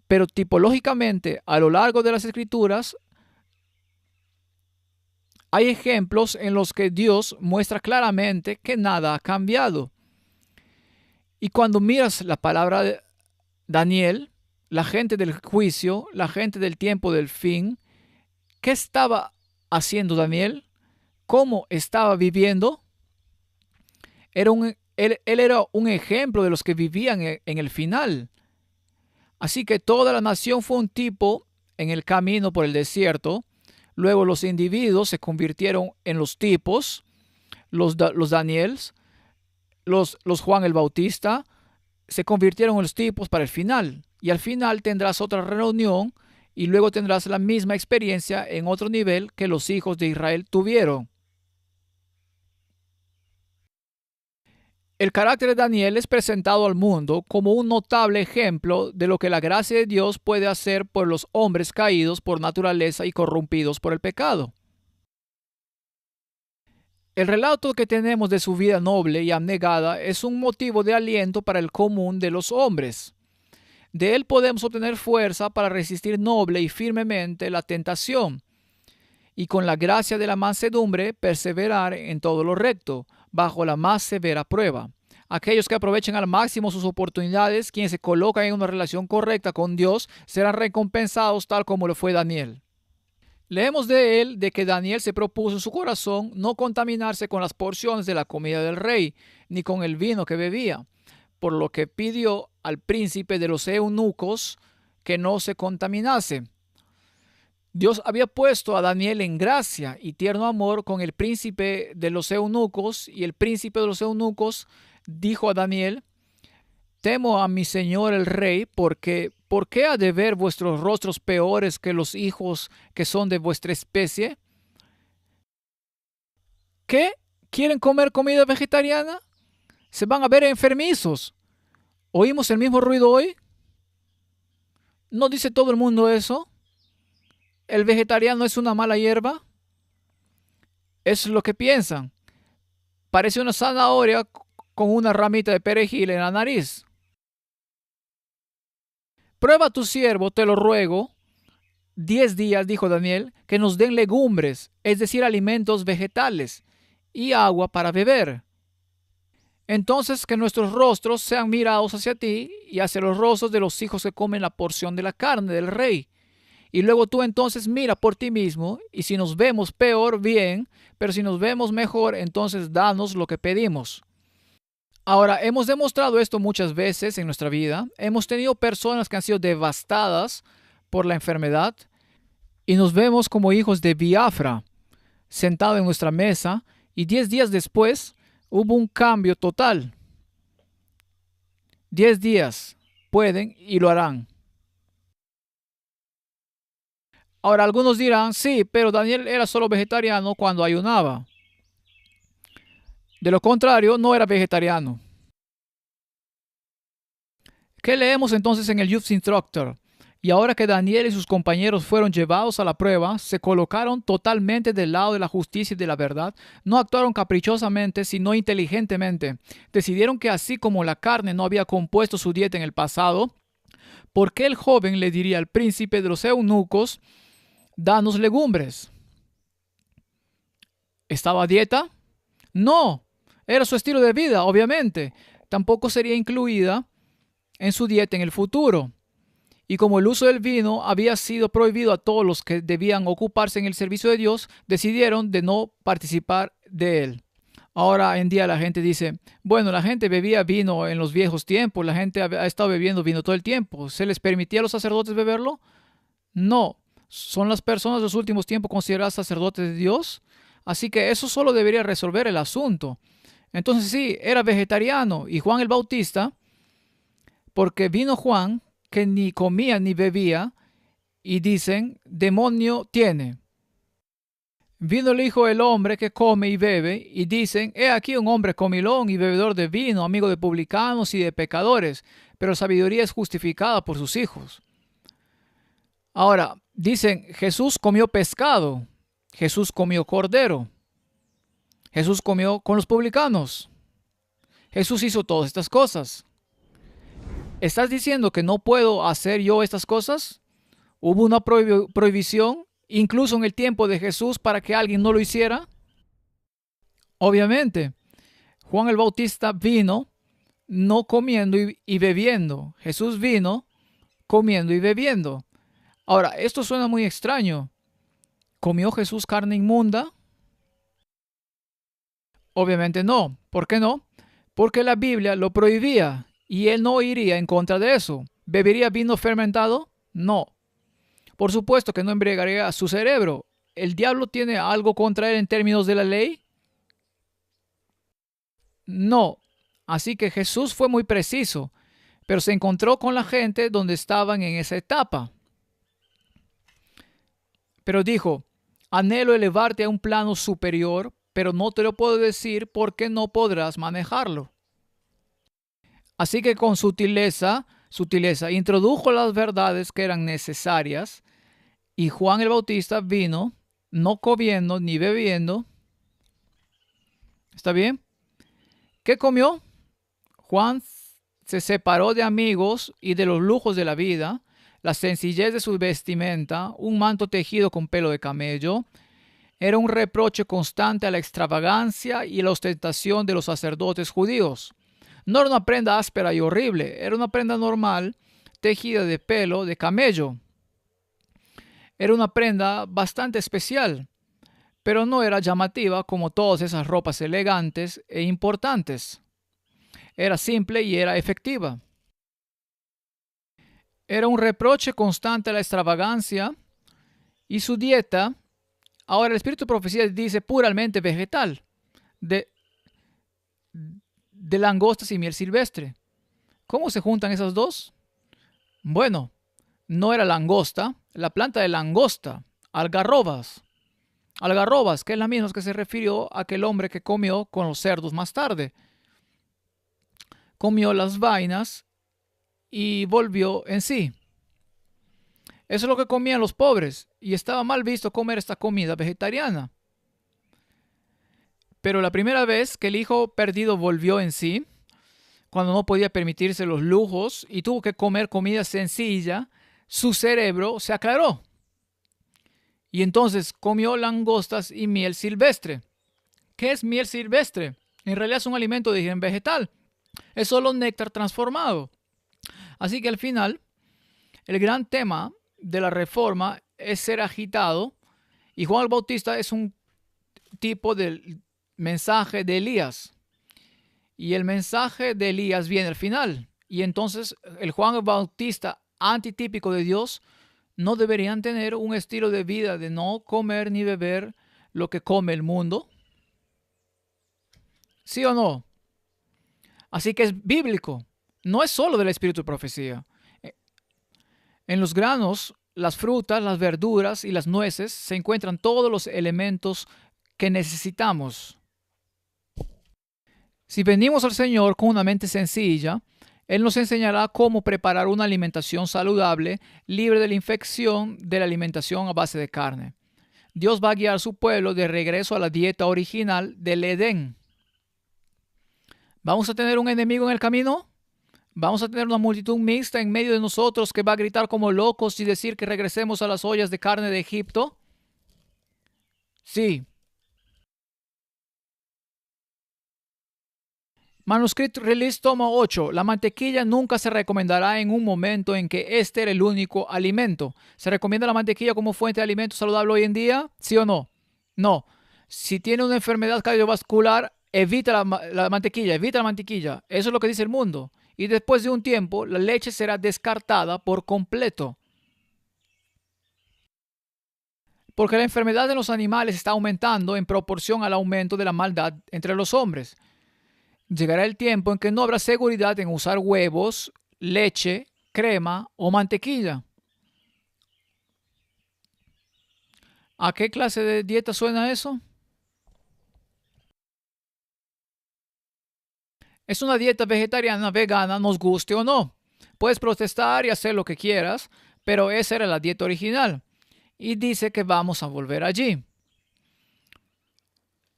Pero tipológicamente, a lo largo de las Escrituras, hay ejemplos en los que Dios muestra claramente que nada ha cambiado. Y cuando miras la palabra de Daniel, la gente del juicio, la gente del tiempo del fin, ¿qué estaba haciendo Daniel? ¿Cómo estaba viviendo? Él era un ejemplo de los que vivían en el final. Así que toda la nación fue un tipo en el camino por el desierto. Luego los individuos se convirtieron en los tipos, los Daniels, los Juan el Bautista, se convirtieron en los tipos para el final. Y al final tendrás otra reunión y luego tendrás la misma experiencia en otro nivel que los hijos de Israel tuvieron. El carácter de Daniel es presentado al mundo como un notable ejemplo de lo que la gracia de Dios puede hacer por los hombres caídos por naturaleza y corrompidos por el pecado. El relato que tenemos de su vida noble y abnegada es un motivo de aliento para el común de los hombres. De él podemos obtener fuerza para resistir noble y firmemente la tentación, y con la gracia de la mansedumbre perseverar en todo lo recto, bajo la más severa prueba. Aquellos que aprovechen al máximo sus oportunidades, quienes se colocan en una relación correcta con Dios, serán recompensados tal como lo fue Daniel. Leemos de él de que Daniel se propuso en su corazón no contaminarse con las porciones de la comida del rey, ni con el vino que bebía, por lo que pidió al príncipe de los eunucos que no se contaminase. Dios había puesto a Daniel en gracia y tierno amor con el príncipe de los eunucos, y el príncipe de los eunucos dijo a Daniel: temo a mi señor el rey, porque ¿por qué ha de ver vuestros rostros peores que los hijos que son de vuestra especie? ¿Qué? ¿Quieren comer comida vegetariana? Se van a ver enfermizos. ¿Oímos el mismo ruido hoy? ¿No dice todo el mundo eso? ¿El vegetariano es una mala hierba? Eso es lo que piensan. Parece una zanahoria con una ramita de perejil en la nariz. Prueba a tu siervo, te lo ruego, 10 días, dijo Daniel, que nos den legumbres, es decir, alimentos vegetales, y agua para beber. Entonces que nuestros rostros sean mirados hacia ti y hacia los rostros de los hijos que comen la porción de la carne del rey. Y luego tú entonces mira por ti mismo, y si nos vemos peor, bien, pero si nos vemos mejor, entonces danos lo que pedimos. Ahora, hemos demostrado esto muchas veces en nuestra vida. Hemos tenido personas que han sido devastadas por la enfermedad y nos vemos como hijos de Biafra, sentados en nuestra mesa, y 10 días después hubo un cambio total. 10 días pueden y lo harán. Ahora, algunos dirán, sí, pero Daniel era solo vegetariano cuando ayunaba. De lo contrario, no era vegetariano. ¿Qué leemos entonces en el Youth Instructor? Y ahora que Daniel y sus compañeros fueron llevados a la prueba, se colocaron totalmente del lado de la justicia y de la verdad, no actuaron caprichosamente, sino inteligentemente. Decidieron que así como la carne no había compuesto su dieta en el pasado, ¿Por qué el joven le diría al príncipe de los eunucos, danos legumbres? ¿Estaba a dieta? No, era su estilo de vida, obviamente. Tampoco sería incluida en su dieta en el futuro. Y como el uso del vino había sido prohibido a todos los que debían ocuparse en el servicio de Dios, decidieron de no participar de él. Ahora en día la gente dice, bueno, la gente bebía vino en los viejos tiempos, la gente ha estado bebiendo vino todo el tiempo. ¿Se les permitía a los sacerdotes beberlo? No. ¿Son las personas de los últimos tiempos consideradas sacerdotes de Dios? Así que eso solo debería resolver el asunto. Entonces sí, era vegetariano. Y Juan el Bautista, porque vino Juan, que ni comía ni bebía, y dicen, demonio tiene. Vino el Hijo del Hombre que come y bebe, y dicen, he aquí un hombre comilón y bebedor de vino, amigo de publicanos y de pecadores, pero la sabiduría es justificada por sus hijos. Ahora, dicen, Jesús comió pescado, Jesús comió cordero, Jesús comió con los publicanos, Jesús hizo todas estas cosas. ¿Estás diciendo que no puedo hacer yo estas cosas? ¿Hubo una prohibición, incluso en el tiempo de Jesús, para que alguien no lo hiciera? Obviamente, Juan el Bautista vino no comiendo y bebiendo. Jesús vino comiendo y bebiendo. Ahora, esto suena muy extraño. ¿Comió Jesús carne inmunda? Obviamente no. ¿Por qué no? Porque la Biblia lo prohibía y él no iría en contra de eso. ¿Bebería vino fermentado? No. Por supuesto que no embriagaría a su cerebro. ¿El diablo tiene algo contra él en términos de la ley? No. Así que Jesús fue muy preciso, pero se encontró con la gente donde estaban en esa etapa. Pero dijo, anhelo elevarte a un plano superior, pero no te lo puedo decir porque no podrás manejarlo. Así que con sutileza, introdujo las verdades que eran necesarias, y Juan el Bautista vino, no comiendo ni bebiendo. ¿Está bien? ¿Qué comió? Juan se separó de amigos y de los lujos de la vida, la sencillez de su vestimenta, un manto tejido con pelo de camello. Era un reproche constante a la extravagancia y la ostentación de los sacerdotes judíos. No era una prenda áspera y horrible, era una prenda normal, tejida de pelo de camello. Era una prenda bastante especial, pero no era llamativa como todas esas ropas elegantes e importantes. Era simple y era efectiva. Era un reproche constante a la extravagancia y su dieta. Ahora el espíritu de profecía dice puramente vegetal, de langostas y miel silvestre. ¿Cómo se juntan esas dos? Bueno, no era langosta, la planta de langosta, algarrobas. Algarrobas, que es la misma que se refirió a aquel hombre que comió con los cerdos más tarde. Comió las vainas y volvió en sí. Eso es lo que comían los pobres y estaba mal visto comer esta comida vegetariana. Pero la primera vez que el hijo perdido volvió en sí, cuando no podía permitirse los lujos y tuvo que comer comida sencilla, su cerebro se aclaró. Y entonces comió langostas y miel silvestre. ¿Qué es miel silvestre? En realidad es un alimento de origen vegetal. Es solo néctar transformado. Así que al final, el gran tema de la reforma es ser agitado. Y Juan el Bautista es un tipo del mensaje de Elías. Y el mensaje de Elías viene al final. Y entonces el Juan el Bautista antitípico de Dios no deberían tener un estilo de vida de no comer ni beber lo que come el mundo. ¿Sí o no? Así que es bíblico. No es solo del espíritu de profecía. En los granos, las frutas, las verduras y las nueces se encuentran todos los elementos que necesitamos. Si venimos al Señor con una mente sencilla, Él nos enseñará cómo preparar una alimentación saludable, libre de la infección de la alimentación a base de carne. Dios va a guiar a su pueblo de regreso a la dieta original del Edén. ¿Vamos a tener un enemigo en el camino? Vamos a tener una multitud mixta en medio de nosotros que va a gritar como locos y decir que regresemos a las ollas de carne de Egipto. Sí. Manuscrito Release tomo 8. La mantequilla nunca se recomendará en un momento en que este era el único alimento. ¿Se recomienda la mantequilla como fuente de alimento saludable hoy en día? ¿Sí o no? No. Si tiene una enfermedad cardiovascular, evita la mantequilla, evita la mantequilla. Eso es lo que dice el mundo. Y después de un tiempo, la leche será descartada por completo. Porque la enfermedad en los animales está aumentando en proporción al aumento de la maldad entre los hombres. Llegará el tiempo en que no habrá seguridad en usar huevos, leche, crema o mantequilla. ¿A qué clase de dieta suena eso? Es una dieta vegetariana, vegana, nos guste o no. Puedes protestar y hacer lo que quieras, pero esa era la dieta original. Y dice que vamos a volver allí.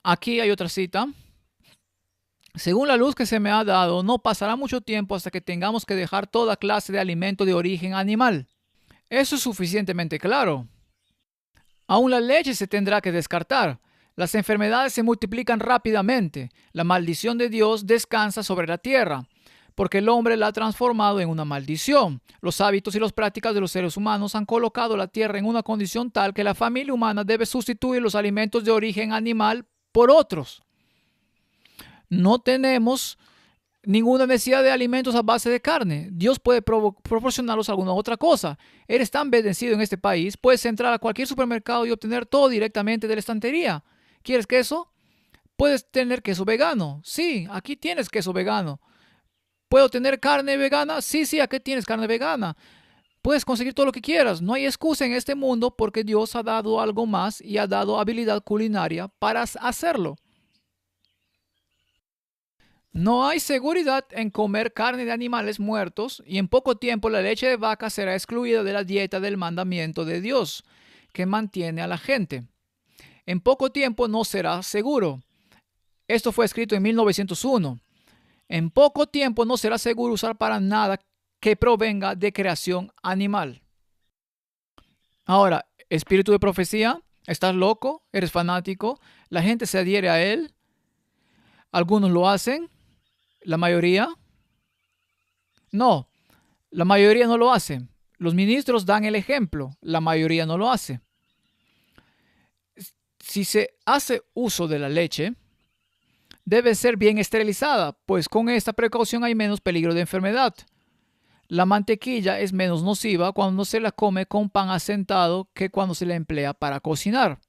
Aquí hay otra cita. Según la luz que se me ha dado, no pasará mucho tiempo hasta que tengamos que dejar toda clase de alimento de origen animal. Eso es suficientemente claro. Aún la leche se tendrá que descartar. Las enfermedades se multiplican rápidamente. La maldición de Dios descansa sobre la tierra, porque el hombre la ha transformado en una maldición. Los hábitos y las prácticas de los seres humanos han colocado la tierra en una condición tal que la familia humana debe sustituir los alimentos de origen animal por otros. No tenemos ninguna necesidad de alimentos a base de carne. Dios puede proporcionarlos alguna otra cosa. Eres tan bendecido en este país, puedes entrar a cualquier supermercado y obtener todo directamente de la estantería. ¿Quieres queso? Puedes tener queso vegano. Sí, aquí tienes queso vegano. ¿Puedo tener carne vegana? Sí, aquí tienes carne vegana. Puedes conseguir todo lo que quieras. No hay excusa en este mundo porque Dios ha dado algo más y ha dado habilidad culinaria para hacerlo. No hay seguridad en comer carne de animales muertos y en poco tiempo la leche de vaca será excluida de la dieta del mandamiento de Dios que mantiene a la gente. En poco tiempo no será seguro. Esto fue escrito en 1901. En poco tiempo no será seguro usar para nada que provenga de creación animal. Ahora, espíritu de profecía, ¿estás loco? ¿Eres fanático? ¿La gente se adhiere a él? ¿Algunos lo hacen? ¿La mayoría? No, la mayoría no lo hace. Los ministros dan el ejemplo, la mayoría no lo hace. Si se hace uso de la leche, debe ser bien esterilizada, pues con esta precaución hay menos peligro de enfermedad. La mantequilla es menos nociva cuando se la come con pan asentado que cuando se la emplea para cocinar.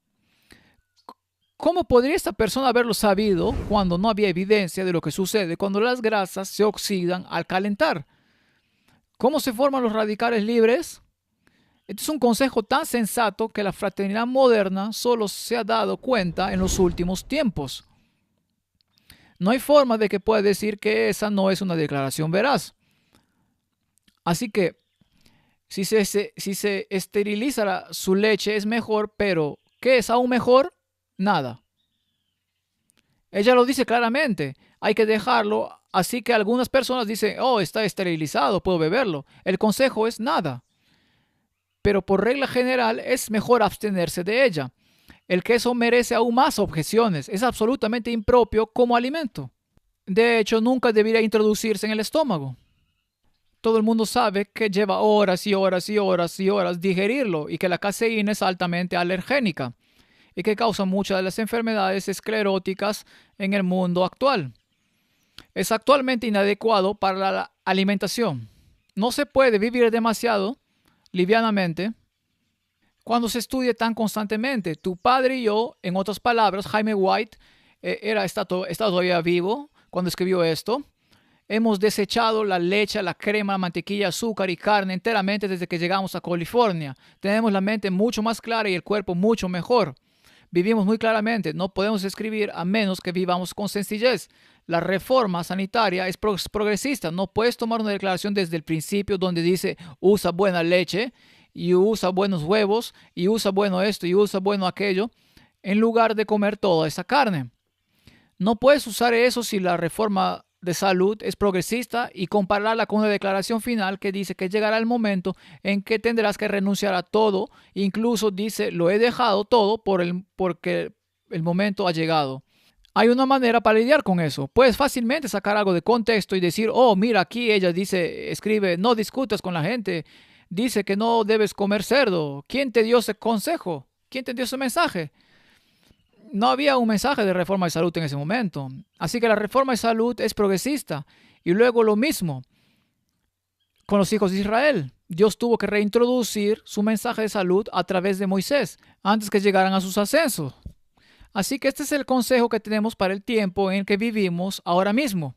¿Cómo podría esta persona haberlo sabido cuando no había evidencia de lo que sucede cuando las grasas se oxidan al calentar? ¿Cómo se forman los radicales libres? Este es un consejo tan sensato que la fraternidad moderna solo se ha dado cuenta en los últimos tiempos. No hay forma de que pueda decir que esa no es una declaración veraz. Así que, si se esteriliza su leche es mejor, pero ¿qué es aún mejor? Nada. Ella lo dice claramente, hay que dejarlo, así que algunas personas dicen, oh, está esterilizado, puedo beberlo. El consejo es nada. Pero por regla general es mejor abstenerse de ella. El queso merece aún más objeciones, es absolutamente impropio como alimento. De hecho, nunca debería introducirse en el estómago. Todo el mundo sabe que lleva horas y horas y horas y horas digerirlo y que la caseína es altamente alergénica y que causa muchas de las enfermedades escleróticas en el mundo actual. Es actualmente inadecuado para la alimentación. No se puede vivir demasiado livianamente cuando se estudia tan constantemente. Tu padre y yo, en otras palabras, Jaime White, está todavía vivo cuando escribió esto. Hemos desechado la leche, la crema, la mantequilla, azúcar y carne enteramente desde que llegamos a California. Tenemos la mente mucho más clara y el cuerpo mucho mejor. Vivimos muy claramente, no podemos escribir a menos que vivamos con sencillez. La reforma sanitaria es progresista. No puedes tomar una declaración desde el principio donde dice usa buena leche y usa buenos huevos y usa bueno esto y usa bueno aquello en lugar de comer toda esa carne. No puedes usar eso si la reforma de salud es progresista y compararla con una declaración final que dice que llegará el momento en que tendrás que renunciar a todo. Incluso dice, lo he dejado todo porque el momento ha llegado. Hay una manera para lidiar con eso. Puedes fácilmente sacar algo de contexto y decir, oh, mira, aquí ella dice, escribe, no discutas con la gente. Dice que no debes comer cerdo. ¿Quién te dio ese consejo? ¿Quién te dio ese mensaje? No había un mensaje de reforma de salud en ese momento. Así que la reforma de salud es progresista. Y luego lo mismo con los hijos de Israel. Dios tuvo que reintroducir su mensaje de salud a través de Moisés antes que llegaran a sus ascensos. Así que este es el consejo que tenemos para el tiempo en el que vivimos ahora mismo.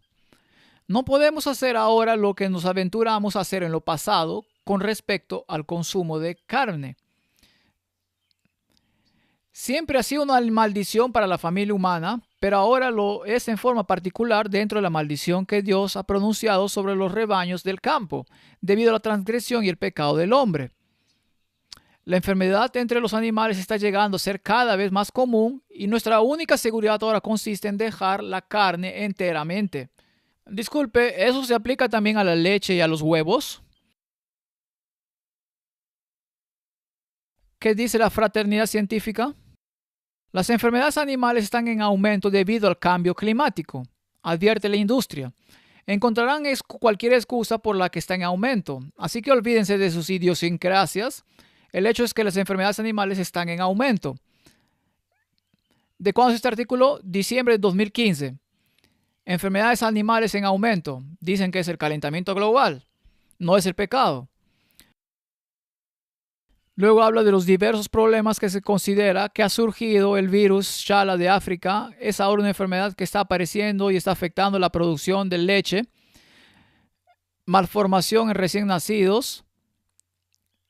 No podemos hacer ahora lo que nos aventuramos a hacer en lo pasado con respecto al consumo de carne. Siempre ha sido una maldición para la familia humana, pero ahora lo es en forma particular dentro de la maldición que Dios ha pronunciado sobre los rebaños del campo, debido a la transgresión y el pecado del hombre. La enfermedad entre los animales está llegando a ser cada vez más común y nuestra única seguridad ahora consiste en dejar la carne enteramente. Disculpe, ¿eso se aplica también a la leche y a los huevos? ¿Qué dice la fraternidad científica? Las enfermedades animales están en aumento debido al cambio climático, advierte la industria. Encontrarán cualquier excusa por la que está en aumento, así que olvídense de sus idiosincrasias. El hecho es que las enfermedades animales están en aumento. ¿De cuándo es este artículo? Diciembre de 2015. Enfermedades animales en aumento. Dicen que es el calentamiento global, no es el pecado. Luego habla de los diversos problemas que se considera que ha surgido el virus Shala de África. Es ahora una enfermedad que está apareciendo y está afectando la producción de leche, malformación en recién nacidos.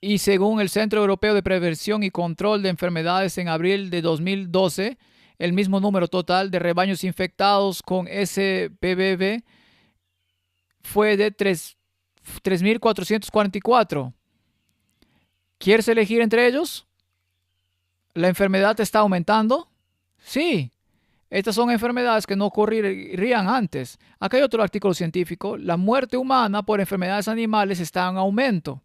Y según el Centro Europeo de Prevención y Control de Enfermedades en abril de 2012, el mismo número total de rebaños infectados con SPVB fue de 3.444. ¿Quieres elegir entre ellos? ¿La enfermedad está aumentando? Sí. Estas son enfermedades que no ocurrirían antes. Acá hay otro artículo científico. La muerte humana por enfermedades animales está en aumento.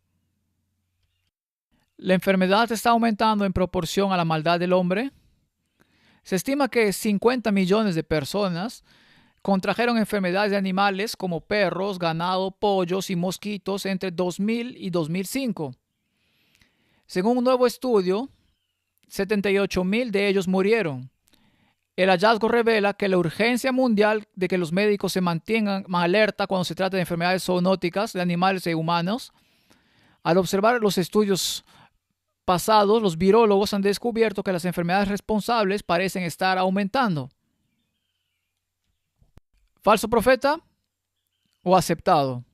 ¿La enfermedad está aumentando en proporción a la maldad del hombre? Se estima que 50 millones de personas contrajeron enfermedades de animales como perros, ganado, pollos y mosquitos entre 2000 y 2005. Según un nuevo estudio, 78,000 de ellos murieron. El hallazgo revela que la urgencia mundial de que los médicos se mantengan alerta cuando se trata de enfermedades zoonóticas de animales y humanos. Al observar los estudios pasados, los virólogos han descubierto que las enfermedades responsables parecen estar aumentando. ¿Falso profeta o aceptado?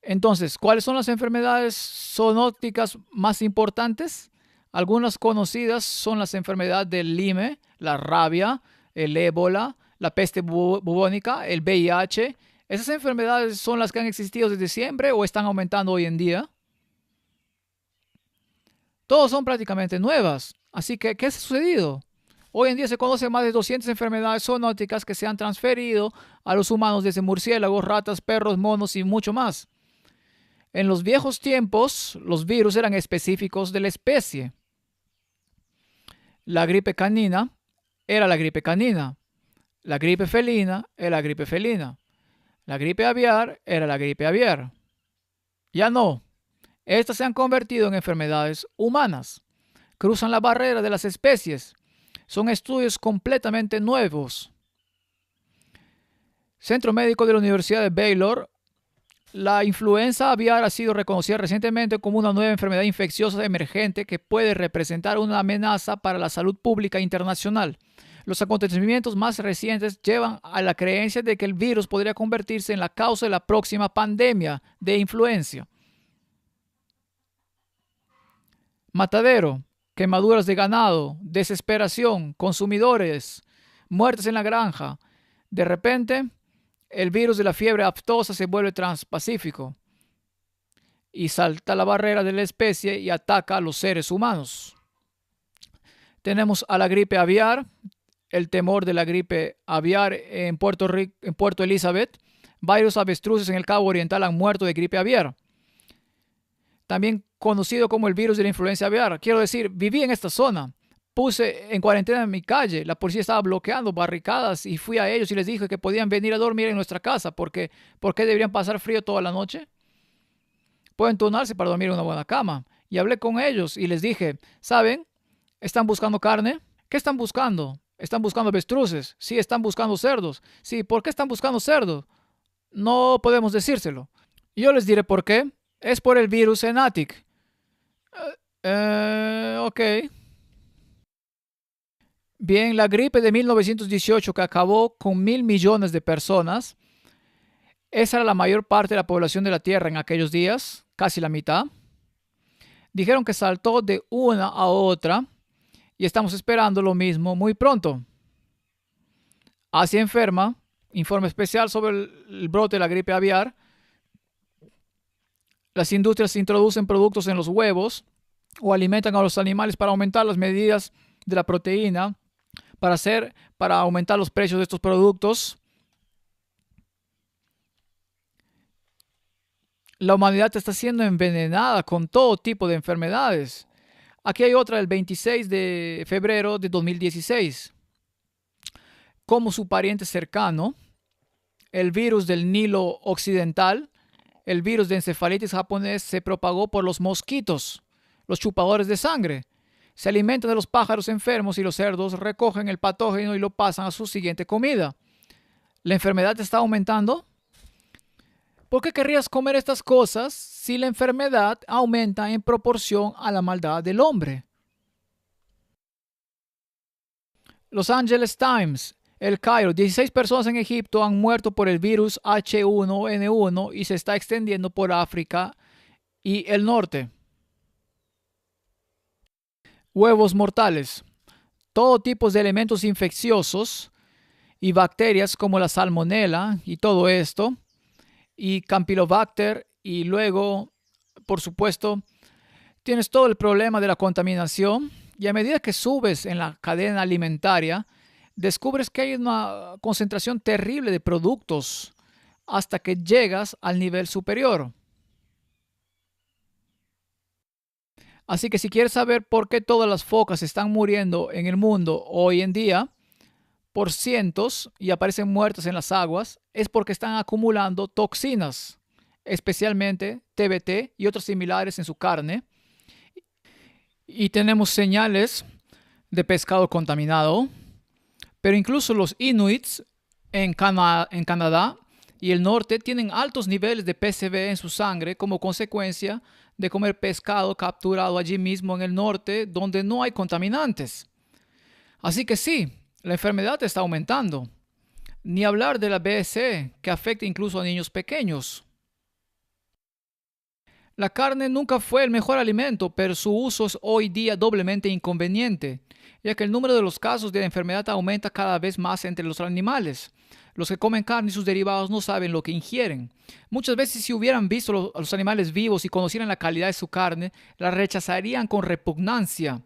Entonces, ¿cuáles son las enfermedades zoonóticas más importantes? Algunas conocidas son las enfermedades del Lyme, la rabia, el ébola, la peste bubónica, el VIH. ¿Esas enfermedades son las que han existido desde siempre o están aumentando hoy en día? Todas son prácticamente nuevas. Así que, ¿qué ha sucedido? Hoy en día se conocen más de 200 enfermedades zoonóticas que se han transferido a los humanos desde murciélagos, ratas, perros, monos y mucho más. En los viejos tiempos, los virus eran específicos de la especie. La gripe canina era la gripe canina. La gripe felina era la gripe felina. La gripe aviar era la gripe aviar. Ya no. Estas se han convertido en enfermedades humanas. Cruzan la barrera de las especies. Son estudios completamente nuevos. Centro Médico de la Universidad de Baylor. La influenza aviar ha sido reconocida recientemente como una nueva enfermedad infecciosa emergente que puede representar una amenaza para la salud pública internacional. Los acontecimientos más recientes llevan a la creencia de que el virus podría convertirse en la causa de la próxima pandemia de influenza. Matadero, quemaduras de ganado, desesperación, consumidores, muertes en la granja. De repente, el virus de la fiebre aftosa se vuelve transpacífico y salta la barrera de la especie y ataca a los seres humanos. Tenemos a la gripe aviar, el temor de la gripe aviar en Puerto Elizabeth. Varios avestruces en el Cabo Oriental han muerto de gripe aviar, también conocido como el virus de la influenza aviar. Quiero decir, viví en esta zona. Puse en cuarentena en mi calle. La policía estaba bloqueando barricadas y fui a ellos y les dije que podían venir a dormir en nuestra casa. ¿Por qué deberían pasar frío toda la noche? Pueden turnarse para dormir en una buena cama. Y hablé con ellos y les dije, ¿saben? ¿Están buscando carne? ¿Qué están buscando? ¿Están buscando avestruces? Sí, están buscando cerdos. Sí, ¿por qué están buscando cerdos? No podemos decírselo. Yo les diré por qué. Es por el virus Enatic. Ok. Bien, la gripe de 1918 que acabó con 1.000 millones de personas. Esa era la mayor parte de la población de la Tierra en aquellos días, casi la mitad. Dijeron que saltó de una a otra y estamos esperando lo mismo muy pronto. Asia enferma, informe especial sobre el brote de la gripe aviar. Las industrias introducen productos en los huevos o alimentan a los animales para aumentar las medidas de la proteína, para aumentar los precios de estos productos. La humanidad está siendo envenenada con todo tipo de enfermedades. Aquí hay otra del 26 de febrero de 2016. Como su pariente cercano, el virus del Nilo Occidental, el virus de encefalitis japonés se propagó por los mosquitos, los chupadores de sangre. Se alimentan de los pájaros enfermos y los cerdos recogen el patógeno y lo pasan a su siguiente comida. ¿La enfermedad está aumentando? ¿Por qué querrías comer estas cosas si la enfermedad aumenta en proporción a la maldad del hombre? Los Angeles Times, El Cairo, 16 personas en Egipto han muerto por el virus H1N1 y se está extendiendo por África y el norte. Huevos mortales. Todo tipo de elementos infecciosos y bacterias como la salmonela y todo esto, y Campylobacter, y luego, por supuesto, tienes todo el problema de la contaminación, y a medida que subes en la cadena alimentaria, descubres que hay una concentración terrible de productos hasta que llegas al nivel superior. Así que si quieres saber por qué todas las focas están muriendo en el mundo hoy en día, por cientos, y aparecen muertas en las aguas, es porque están acumulando toxinas, especialmente TBT y otras similares en su carne. Y tenemos señales de pescado contaminado, pero incluso los inuits en Canadá y el norte tienen altos niveles de PCB en su sangre como consecuencia de comer pescado capturado allí mismo en el norte donde no hay contaminantes. Así que sí, la enfermedad está aumentando. Ni hablar de la BSE, que afecta incluso a niños pequeños. La carne nunca fue el mejor alimento, pero su uso es hoy día doblemente inconveniente, ya que el número de los casos de la enfermedad aumenta cada vez más entre los animales. Los que comen carne y sus derivados no saben lo que ingieren. Muchas veces si hubieran visto a los animales vivos y conocieran la calidad de su carne, la rechazarían con repugnancia.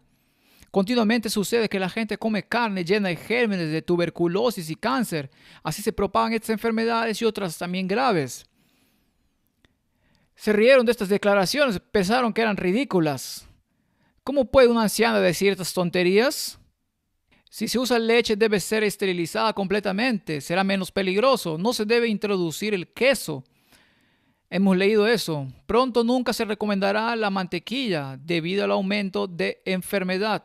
Continuamente sucede que la gente come carne llena de gérmenes de tuberculosis y cáncer. Así se propagan estas enfermedades y otras también graves. Se rieron de estas declaraciones, pensaron que eran ridículas. ¿Cómo puede una anciana decir estas tonterías? Si se usa leche debe ser esterilizada completamente, será menos peligroso. No se debe introducir el queso. Hemos leído eso. Pronto nunca se recomendará la mantequilla debido al aumento de enfermedad.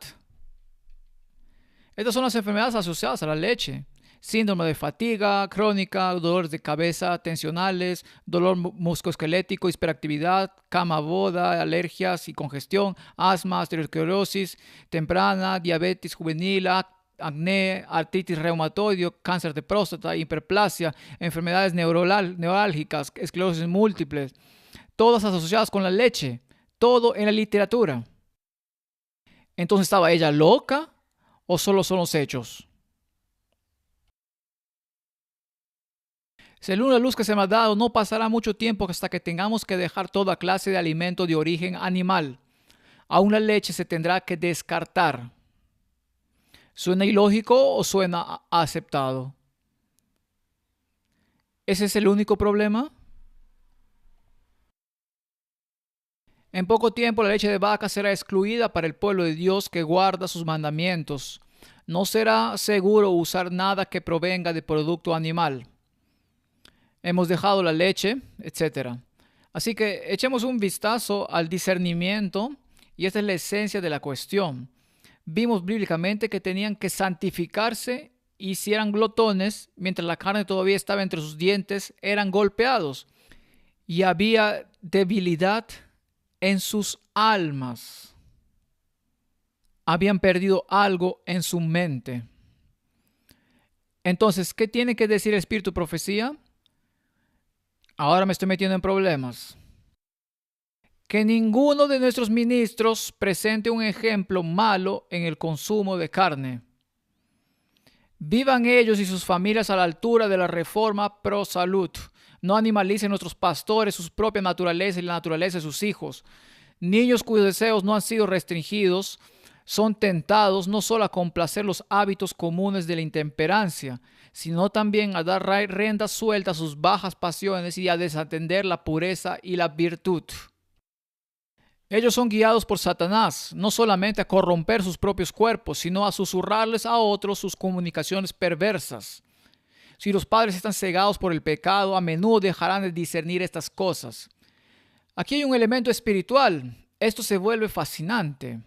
Estas son las enfermedades asociadas a la leche. Síndrome de fatiga crónica, dolores de cabeza tensionales, dolor musculoesquelético, hiperactividad, cama boda, alergias y congestión, asma, arteriosclerosis temprana, diabetes juvenil, acné, artritis reumatoide, cáncer de próstata, hiperplasia, enfermedades neurálgicas, esclerosis múltiples, todas asociadas con la leche, todo en la literatura. Entonces, ¿estaba ella loca o solo son los hechos? Según la luz que se me ha dado, no pasará mucho tiempo hasta que tengamos que dejar toda clase de alimento de origen animal. Aún la leche se tendrá que descartar. ¿Suena ilógico o suena aceptado? ¿Ese es el único problema? En poco tiempo la leche de vaca será excluida para el pueblo de Dios que guarda sus mandamientos. No será seguro usar nada que provenga de producto animal. Hemos dejado la leche, etcétera. Así que echemos un vistazo al discernimiento y esta es la esencia de la cuestión. Vimos bíblicamente que tenían que santificarse y si eran glotones, mientras la carne todavía estaba entre sus dientes, eran golpeados y había debilidad en sus almas. Habían perdido algo en su mente. Entonces, ¿qué tiene que decir el espíritu de profecía? Ahora me estoy metiendo en problemas. Que ninguno de nuestros ministros presente un ejemplo malo en el consumo de carne. Vivan ellos y sus familias a la altura de la reforma pro salud. No animalicen nuestros pastores, sus propias naturaleza y la naturaleza de sus hijos. Niños cuyos deseos no han sido restringidos son tentados no solo a complacer los hábitos comunes de la intemperancia, sino también a dar rienda suelta a sus bajas pasiones y a desatender la pureza y la virtud. Ellos son guiados por Satanás, no solamente a corromper sus propios cuerpos, sino a susurrarles a otros sus comunicaciones perversas. Si los padres están cegados por el pecado, a menudo dejarán de discernir estas cosas. Aquí hay un elemento espiritual. Esto se vuelve fascinante.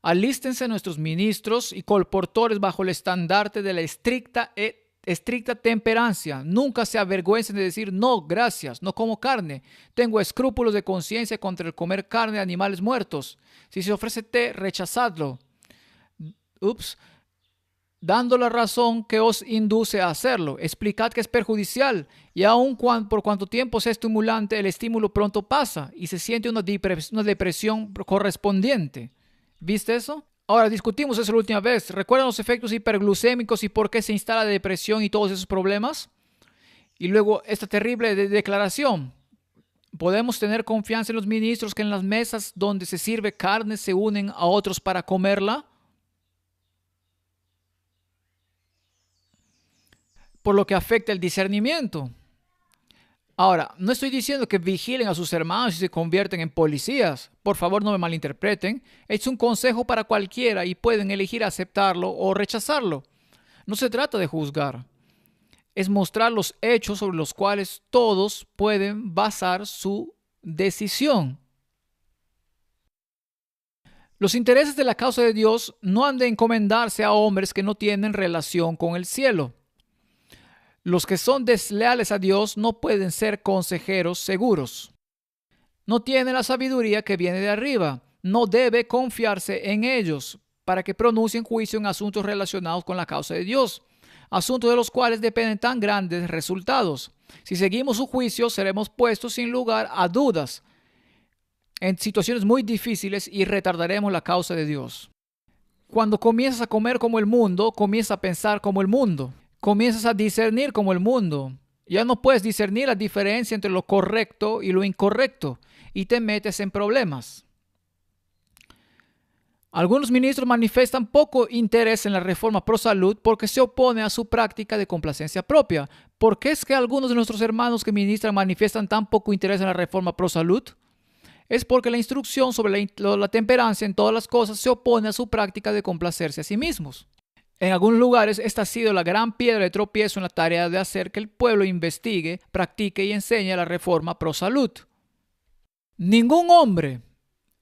Alístense nuestros ministros y colportores bajo el estandarte de la estricta temperancia. Nunca se avergüencen de decir no, gracias, no como carne. Tengo escrúpulos de conciencia contra el comer carne de animales muertos. Si se ofrece té, rechazadlo. Dando la razón que os induce a hacerlo. Explicad que es perjudicial y aun por cuanto tiempo sea estimulante, el estímulo pronto pasa y se siente una depresión correspondiente. ¿Viste eso? Ahora discutimos eso la última vez. ¿Recuerdan los efectos hiperglucémicos y por qué se instala depresión y todos esos problemas? Y luego esta terrible declaración. ¿Podemos tener confianza en los ministros que en las mesas donde se sirve carne se unen a otros para comerla? Por lo que afecta el discernimiento. Ahora, no estoy diciendo que vigilen a sus hermanos y se convierten en policías. Por favor, no me malinterpreten. Es un consejo para cualquiera y pueden elegir aceptarlo o rechazarlo. No se trata de juzgar. Es mostrar los hechos sobre los cuales todos pueden basar su decisión. Los intereses de la causa de Dios no han de encomendarse a hombres que no tienen relación con el cielo. Los que son desleales a Dios no pueden ser consejeros seguros. No tienen la sabiduría que viene de arriba. No debe confiarse en ellos para que pronuncien juicio en asuntos relacionados con la causa de Dios, asuntos de los cuales dependen tan grandes resultados. Si seguimos su juicio, seremos puestos sin lugar a dudas en situaciones muy difíciles y retardaremos la causa de Dios. Cuando comienzas a comer como el mundo, comienzas a pensar como el mundo. Comienzas a discernir como el mundo. Ya no puedes discernir la diferencia entre lo correcto y lo incorrecto y te metes en problemas. Algunos ministros manifiestan poco interés en la reforma pro salud porque se opone a su práctica de complacencia propia. ¿Por qué es que algunos de nuestros hermanos que ministran manifiestan tan poco interés en la reforma pro salud? Es porque la instrucción sobre la temperancia en todas las cosas se opone a su práctica de complacerse a sí mismos. En algunos lugares, esta ha sido la gran piedra de tropiezo en la tarea de hacer que el pueblo investigue, practique y enseñe la reforma pro salud. Ningún hombre,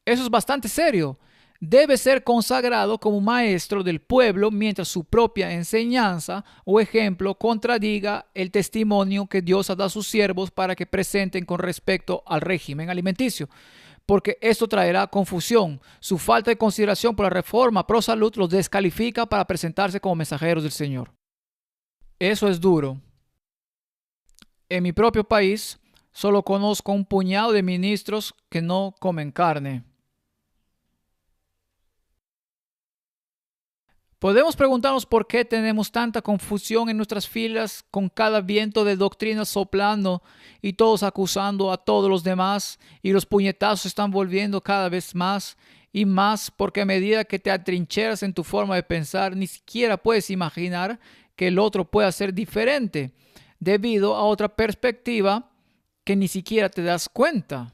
eso es bastante serio, debe ser consagrado como maestro del pueblo mientras su propia enseñanza o ejemplo contradiga el testimonio que Dios ha dado a sus siervos para que presenten con respecto al régimen alimenticio. Porque esto traerá confusión. Su falta de consideración por la reforma pro salud los descalifica para presentarse como mensajeros del Señor. Eso es duro. En mi propio país, solo conozco un puñado de ministros que no comen carne. Podemos preguntarnos por qué tenemos tanta confusión en nuestras filas con cada viento de doctrina soplando y todos acusando a todos los demás y los puñetazos están volviendo cada vez más y más porque a medida que te atrincheras en tu forma de pensar ni siquiera puedes imaginar que el otro pueda ser diferente debido a otra perspectiva que ni siquiera te das cuenta.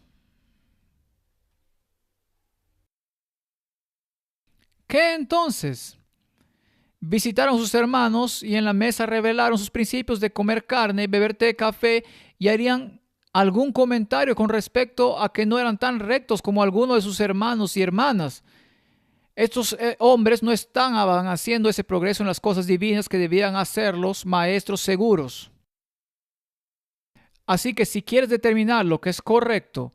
¿Qué entonces? Visitaron sus hermanos y en la mesa revelaron sus principios de comer carne, beber té, café y harían algún comentario con respecto a que no eran tan rectos como algunos de sus hermanos y hermanas. Estos hombres no estaban haciendo ese progreso en las cosas divinas que debían hacer los maestros seguros. Así que si quieres determinar lo que es correcto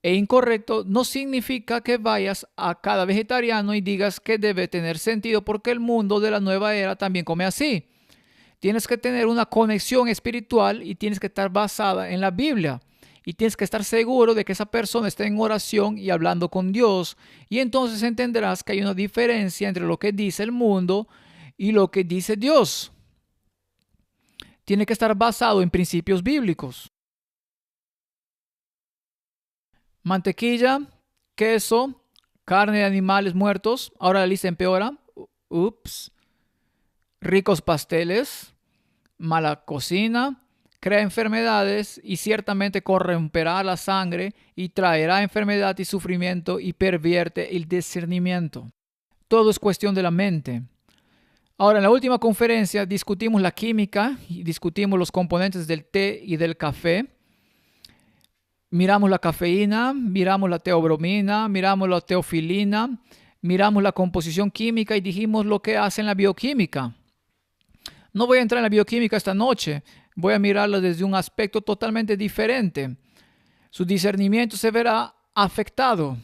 e incorrecto, no significa que vayas a cada vegetariano y digas que debe tener sentido porque el mundo de la nueva era también come así. Tienes que tener una conexión espiritual y tienes que estar basada en la Biblia. Y tienes que estar seguro de que esa persona está en oración y hablando con Dios. Y entonces entenderás que hay una diferencia entre lo que dice el mundo y lo que dice Dios. Tiene que estar basado en principios bíblicos. Mantequilla, queso, carne de animales muertos. Ahora la lista empeora. Ups. Ricos pasteles, mala cocina, crea enfermedades y ciertamente corromperá la sangre y traerá enfermedad y sufrimiento y pervierte el discernimiento. Todo es cuestión de la mente. Ahora, en la última conferencia discutimos la química y discutimos los componentes del té y del café. Miramos la cafeína, miramos la teobromina, miramos la teofilina, miramos la composición química y dijimos lo que hace en la bioquímica. No voy a entrar en la bioquímica esta noche, voy a mirarla desde un aspecto totalmente diferente. Su discernimiento se verá afectado.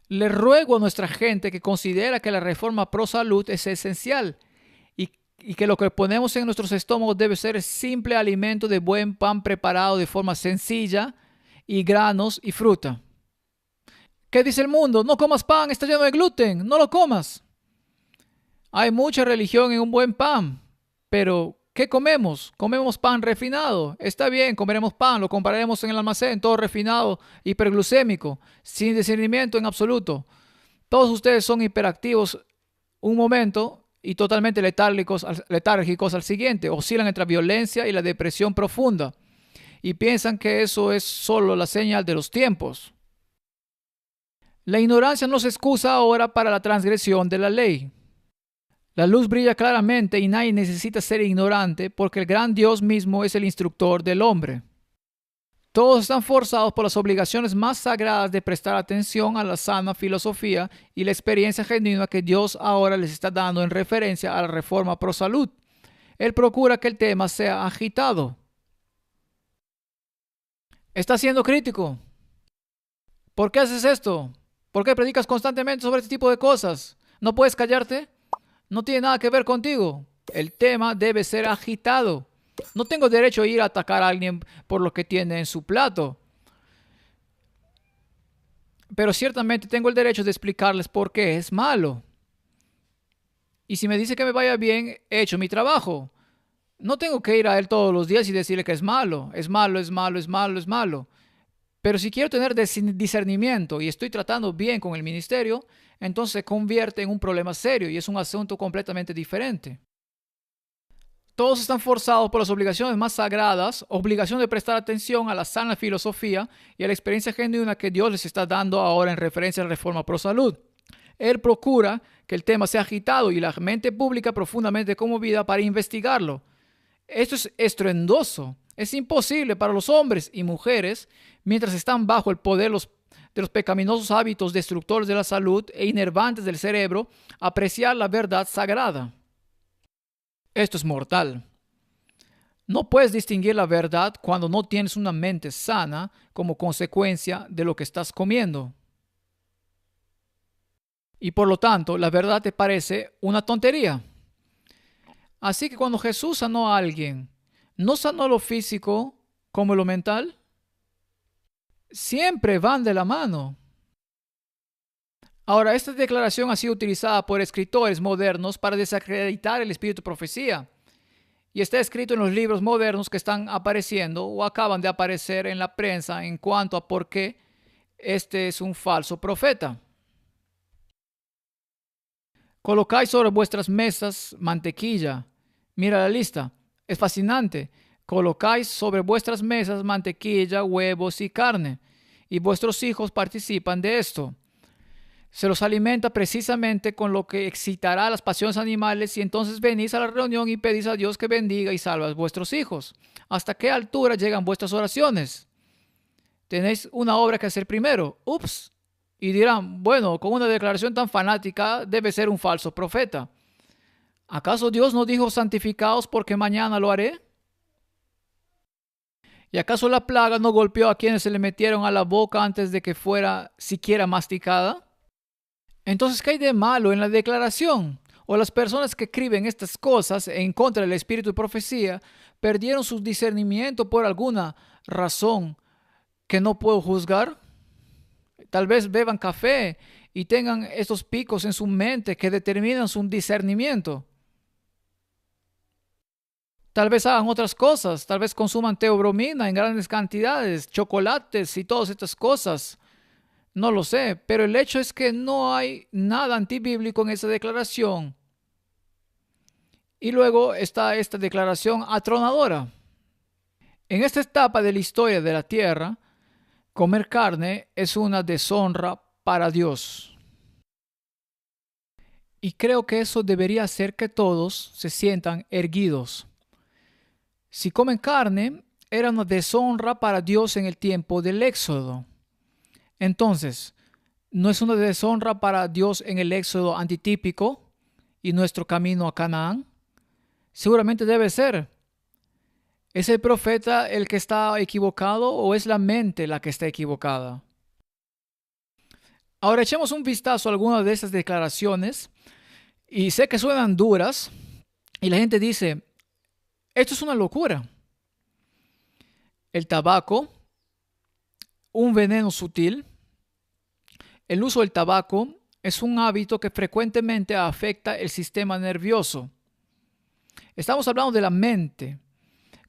Le ruego a nuestra gente que considera que la reforma pro salud es esencial y que lo que ponemos en nuestros estómagos debe ser simple alimento de buen pan preparado de forma sencilla y granos y fruta. ¿Qué dice el mundo? No comas pan, está lleno de gluten, no lo comas. Hay mucha religión en un buen pan. Pero, ¿qué comemos? Comemos pan refinado. Está bien, comeremos pan, lo compraremos en el almacén, todo refinado, hiperglucémico, sin discernimiento en absoluto. Todos ustedes son hiperactivos un momento y totalmente letárgicos al siguiente. Oscilan entre la violencia y la depresión profunda. Y piensan que eso es solo la señal de los tiempos. La ignorancia no se excusa ahora para la transgresión de la ley. La luz brilla claramente y nadie necesita ser ignorante porque el gran Dios mismo es el instructor del hombre. Todos están forzados por las obligaciones más sagradas de prestar atención a la sana filosofía y la experiencia genuina que Dios ahora les está dando en referencia a la reforma pro salud. Él procura que el tema sea agitado. ¿Estás siendo crítico? ¿Por qué haces esto? ¿Por qué predicas constantemente sobre este tipo de cosas? ¿No puedes callarte? No tiene nada que ver contigo. El tema debe ser agitado. No tengo derecho a ir a atacar a alguien por lo que tiene en su plato. Pero ciertamente tengo el derecho de explicarles por qué es malo. Y si me dice que me vaya bien, he hecho mi trabajo. No tengo que ir a él todos los días y decirle que es malo. Es malo, es malo, es malo, es malo. Pero si quiero tener discernimiento y estoy tratando bien con el ministerio, entonces se convierte en un problema serio y es un asunto completamente diferente. Todos están forzados por las obligaciones más sagradas, obligación de prestar atención a la sana filosofía y a la experiencia genuina que Dios les está dando ahora en referencia a la reforma pro salud. Él procura que el tema sea agitado y la mente pública profundamente conmovida para investigarlo. Esto es estruendoso. Es imposible para los hombres y mujeres, mientras están bajo el poder de los pecaminosos hábitos destructores de la salud e inervantes del cerebro, apreciar la verdad sagrada. Esto es mortal. No puedes distinguir la verdad cuando no tienes una mente sana como consecuencia de lo que estás comiendo. Y por lo tanto, la verdad te parece una tontería. Así que cuando Jesús sanó a alguien, ¿no sanó lo físico como lo mental? Siempre van de la mano. Ahora, esta declaración ha sido utilizada por escritores modernos para desacreditar el espíritu de profecía y está escrito en los libros modernos que están apareciendo o acaban de aparecer en la prensa en cuanto a por qué este es un falso profeta. Colocáis sobre vuestras mesas mantequilla. Mira la lista. Es fascinante. Colocáis sobre vuestras mesas mantequilla, huevos y carne, y vuestros hijos participan de esto. Se los alimenta precisamente con lo que excitará las pasiones animales y entonces venís a la reunión y pedís a Dios que bendiga y salve a vuestros hijos. ¿Hasta qué altura llegan vuestras oraciones? Tenéis una obra que hacer primero. Ups. Y dirán, bueno, con una declaración tan fanática debe ser un falso profeta. ¿Acaso Dios no dijo santificaos porque mañana lo haré? ¿Y acaso la plaga no golpeó a quienes se le metieron a la boca antes de que fuera siquiera masticada? Entonces, ¿qué hay de malo en la declaración? O las personas que escriben estas cosas en contra del espíritu de profecía perdieron su discernimiento por alguna razón que no puedo juzgar. Tal vez beban café y tengan estos picos en su mente que determinan su discernimiento. Tal vez hagan otras cosas, tal vez consuman teobromina en grandes cantidades, chocolates y todas estas cosas. No lo sé, pero el hecho es que no hay nada antibíblico en esa declaración. Y luego está esta declaración atronadora. En esta etapa de la historia de la tierra, comer carne es una deshonra para Dios. Y creo que eso debería hacer que todos se sientan erguidos. Si comen carne, era una deshonra para Dios en el tiempo del Éxodo. Entonces, ¿no es una deshonra para Dios en el Éxodo antitípico y nuestro camino a Canaán? Seguramente debe ser. ¿Es el profeta el que está equivocado o es la mente la que está equivocada? Ahora echemos un vistazo a algunas de esas declaraciones y sé que suenan duras y la gente dice, esto es una locura. El tabaco, un veneno sutil. El uso del tabaco es un hábito que frecuentemente afecta el sistema nervioso. Estamos hablando de la mente.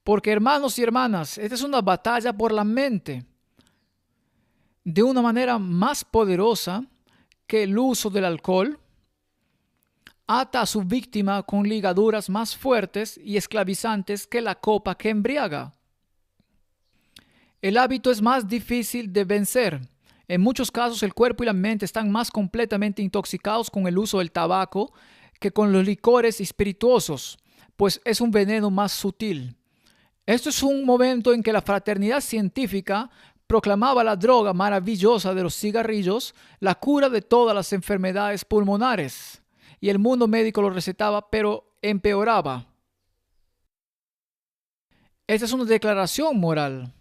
Porque hermanos y hermanas, esta es una batalla por la mente. De una manera más poderosa que el uso del alcohol, ata a su víctima con ligaduras más fuertes y esclavizantes que la copa que embriaga. El hábito es más difícil de vencer. En muchos casos el cuerpo y la mente están más completamente intoxicados con el uso del tabaco que con los licores espirituosos, pues es un veneno más sutil. Esto es un momento en que la fraternidad científica proclamaba la droga maravillosa de los cigarrillos, la cura de todas las enfermedades pulmonares, y el mundo médico lo recetaba, pero empeoraba. Esta es una declaración moral.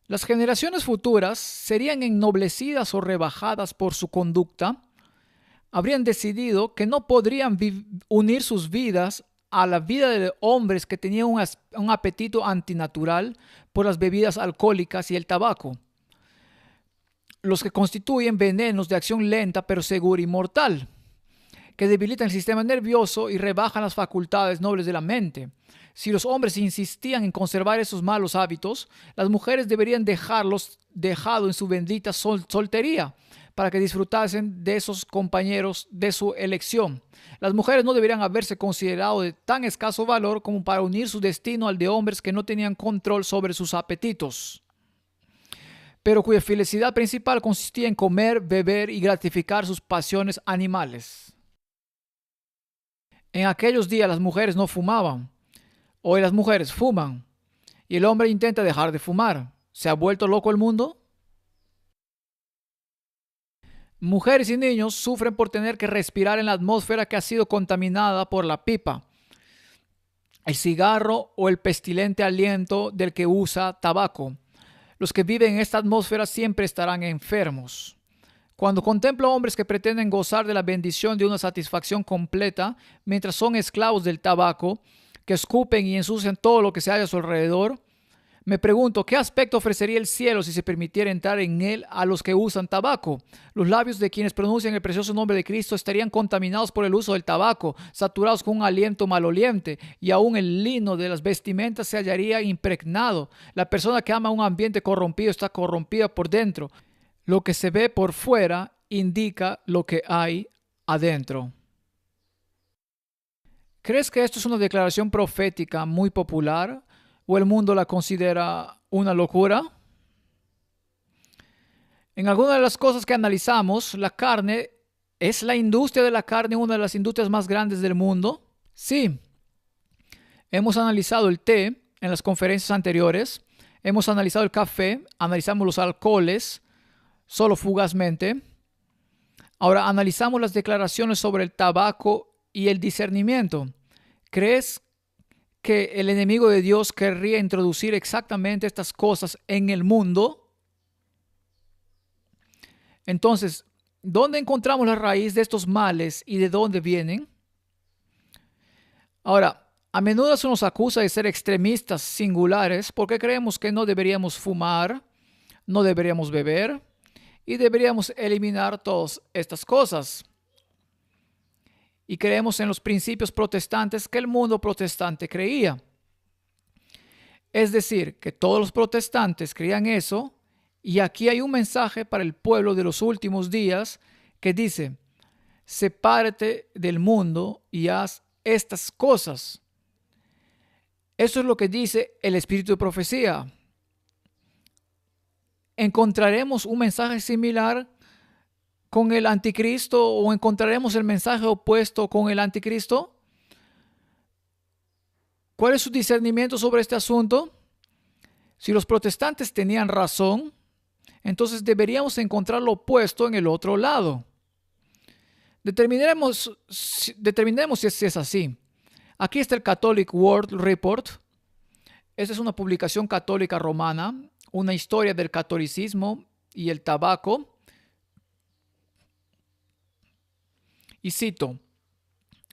Las generaciones futuras serían ennoblecidas o rebajadas por su conducta, habrían decidido que no podrían unir sus vidas a la vida de hombres que tenían un apetito antinatural por las bebidas alcohólicas y el tabaco, los que constituyen venenos de acción lenta pero segura y mortal, que debilitan el sistema nervioso y rebajan las facultades nobles de la mente. Si los hombres insistían en conservar esos malos hábitos, las mujeres deberían dejarlos dejado en su bendita soltería para que disfrutasen de esos compañeros de su elección. Las mujeres no deberían haberse considerado de tan escaso valor como para unir su destino al de hombres que no tenían control sobre sus apetitos, pero cuya felicidad principal consistía en comer, beber y gratificar sus pasiones animales. En aquellos días las mujeres no fumaban. Hoy las mujeres fuman y el hombre intenta dejar de fumar. ¿Se ha vuelto loco el mundo? Mujeres y niños sufren por tener que respirar en la atmósfera que ha sido contaminada por la pipa, el cigarro o el pestilente aliento del que usa tabaco. Los que viven en esta atmósfera siempre estarán enfermos. Cuando contemplo hombres que pretenden gozar de la bendición de una satisfacción completa mientras son esclavos del tabaco, que escupen y ensucian todo lo que se halla a su alrededor, Me pregunto, ¿qué aspecto ofrecería el cielo si se permitiera entrar en él a los que usan tabaco? Los labios de quienes pronuncian el precioso nombre de Cristo estarían contaminados por el uso del tabaco, saturados con un aliento maloliente, y aún el lino de las vestimentas se hallaría impregnado. La persona que ama un ambiente corrompido está corrompida por dentro. Lo que se ve por fuera indica lo que hay adentro. ¿Crees que esto es una declaración profética muy popular o el mundo la considera una locura? En algunas de las cosas que analizamos, la carne, ¿es la industria de la carne una de las industrias más grandes del mundo? Sí. Hemos analizado el té en las conferencias anteriores, hemos analizado el café, analizamos los alcoholes, solo fugazmente. Ahora analizamos las declaraciones sobre el tabaco y el discernimiento. ¿Crees que el enemigo de Dios querría introducir exactamente estas cosas en el mundo? Entonces, ¿dónde encontramos la raíz de estos males y de dónde vienen? Ahora, a menudo se nos acusa de ser extremistas singulares porque creemos que no deberíamos fumar, no deberíamos beber y deberíamos eliminar todas estas cosas. Y creemos en los principios protestantes que el mundo protestante creía. Es decir, que todos los protestantes creían eso, y aquí hay un mensaje para el pueblo de los últimos días que dice: sepárate del mundo y haz estas cosas. Eso es lo que dice el espíritu de profecía. ¿Encontraremos un mensaje similar con el anticristo o encontraremos el mensaje opuesto con el anticristo? ¿Cuál es su discernimiento sobre este asunto? Si los protestantes tenían razón, entonces deberíamos encontrar lo opuesto en el otro lado. Determinemos si es así. Aquí está el Catholic World Report. Esta es una publicación católica romana, una historia del catolicismo y el tabaco. Y cito: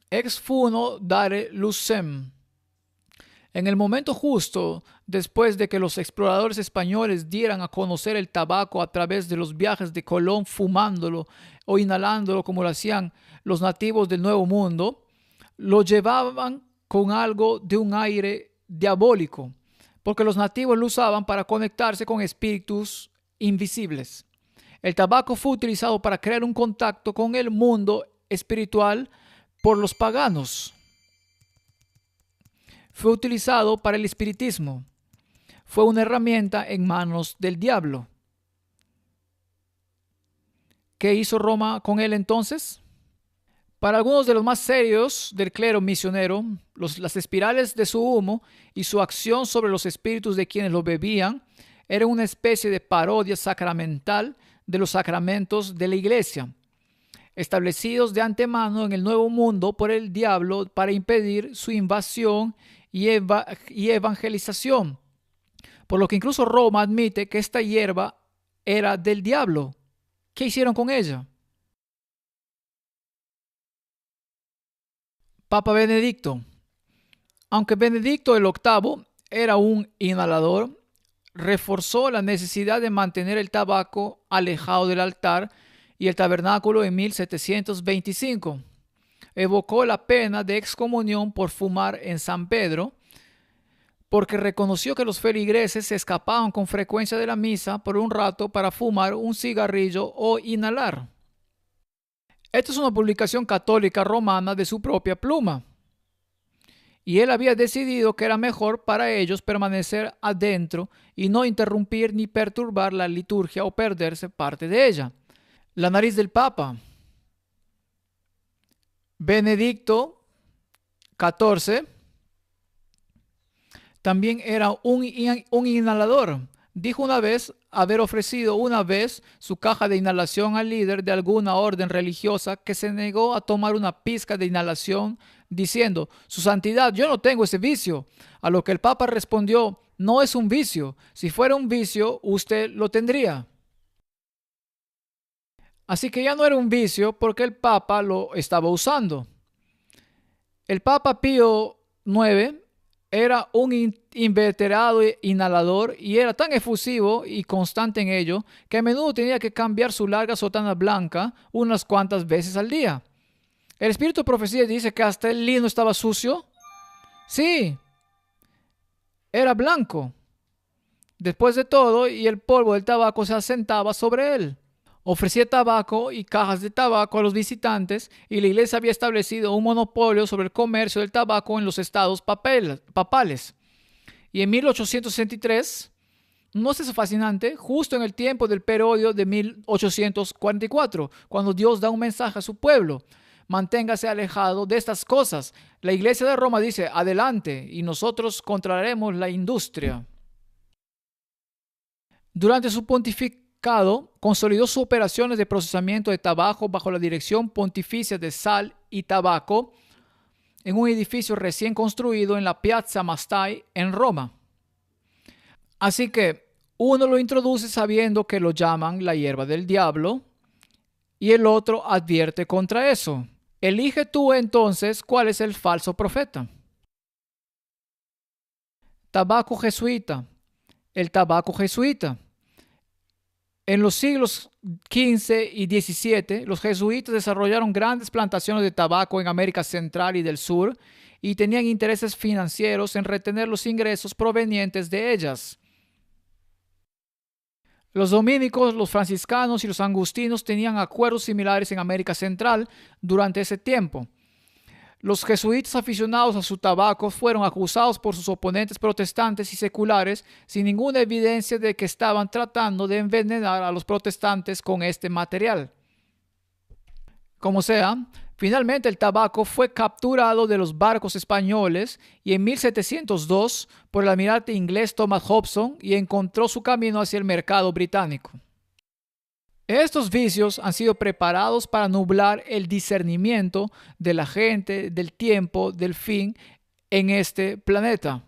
Ex funo dare lucem. En el momento justo, después de que los exploradores españoles dieran a conocer el tabaco a través de los viajes de Colón fumándolo o inhalándolo como lo hacían los nativos del Nuevo Mundo, lo llevaban con algo de un aire diabólico, porque los nativos lo usaban para conectarse con espíritus invisibles. El tabaco fue utilizado para crear un contacto con el mundo espiritual por los paganos. Fue utilizado para el espiritismo. Fue una herramienta en manos del diablo. ¿Qué hizo Roma con él entonces? Para algunos de los más serios del clero misionero, las espirales de su humo y su acción sobre los espíritus de quienes lo bebían eran una especie de parodia sacramental de los sacramentos de la iglesia, establecidos de antemano en el Nuevo Mundo por el diablo para impedir su invasión y evangelización. Por lo que incluso Roma admite que esta hierba era del diablo. ¿Qué hicieron con ella? Papa Benedicto. Aunque Benedicto el VIII era un inhalador, reforzó la necesidad de mantener el tabaco alejado del altar y el tabernáculo en 1725. Evocó la pena de excomunión por fumar en San Pedro, porque reconoció que los feligreses se escapaban con frecuencia de la misa por un rato para fumar un cigarrillo o inhalar. Esta es una publicación católica romana de su propia pluma. Y él había decidido que era mejor para ellos permanecer adentro y no interrumpir ni perturbar la liturgia o perderse parte de ella. La nariz del Papa. Benedicto XIV también era un inhalador. Dijo una vez haber ofrecido una vez su caja de inhalación al líder de alguna orden religiosa que se negó a tomar una pizca de inhalación, diciendo: Su Santidad, yo no tengo ese vicio. A lo que el Papa respondió: no es un vicio. Si fuera un vicio, usted lo tendría. Así que ya no era un vicio porque el Papa lo estaba usando. El Papa Pío IX era un inveterado inhalador y era tan efusivo y constante en ello que a menudo tenía que cambiar su larga sotana blanca unas cuantas veces al día. El espíritu de profecía dice que hasta el lino estaba sucio. Sí, era blanco. Después de todo, y el polvo del tabaco se asentaba sobre él. Ofrecía tabaco y cajas de tabaco a los visitantes y la iglesia había establecido un monopolio sobre el comercio del tabaco en los estados papales. Y en 1863, ¿no es eso fascinante? Justo en el tiempo del periodo de 1844, cuando Dios da un mensaje a su pueblo. Manténgase alejado de estas cosas. La iglesia de Roma dice, adelante, y nosotros controlaremos la industria. Durante su pontificado, consolidó sus operaciones de procesamiento de tabaco bajo la dirección pontificia de sal y tabaco en un edificio recién construido en la Piazza Mastai en Roma. Así que uno lo introduce sabiendo que lo llaman la hierba del diablo y el otro advierte contra eso. Elige tú entonces cuál es el falso profeta. Tabaco jesuita. El tabaco jesuita. En los siglos XV y XVII, los jesuitas desarrollaron grandes plantaciones de tabaco en América Central y del Sur y tenían intereses financieros en retener los ingresos provenientes de ellas. Los dominicos, los franciscanos y los agustinos tenían acuerdos similares en América Central durante ese tiempo. Los jesuitas aficionados a su tabaco fueron acusados por sus oponentes protestantes y seculares sin ninguna evidencia de que estaban tratando de envenenar a los protestantes con este material. Como sea, finalmente el tabaco fue capturado de los barcos españoles y en 1702 por el almirante inglés Thomas Hobson y encontró su camino hacia el mercado británico. Estos vicios han sido preparados para nublar el discernimiento de la gente, del tiempo, del fin en este planeta.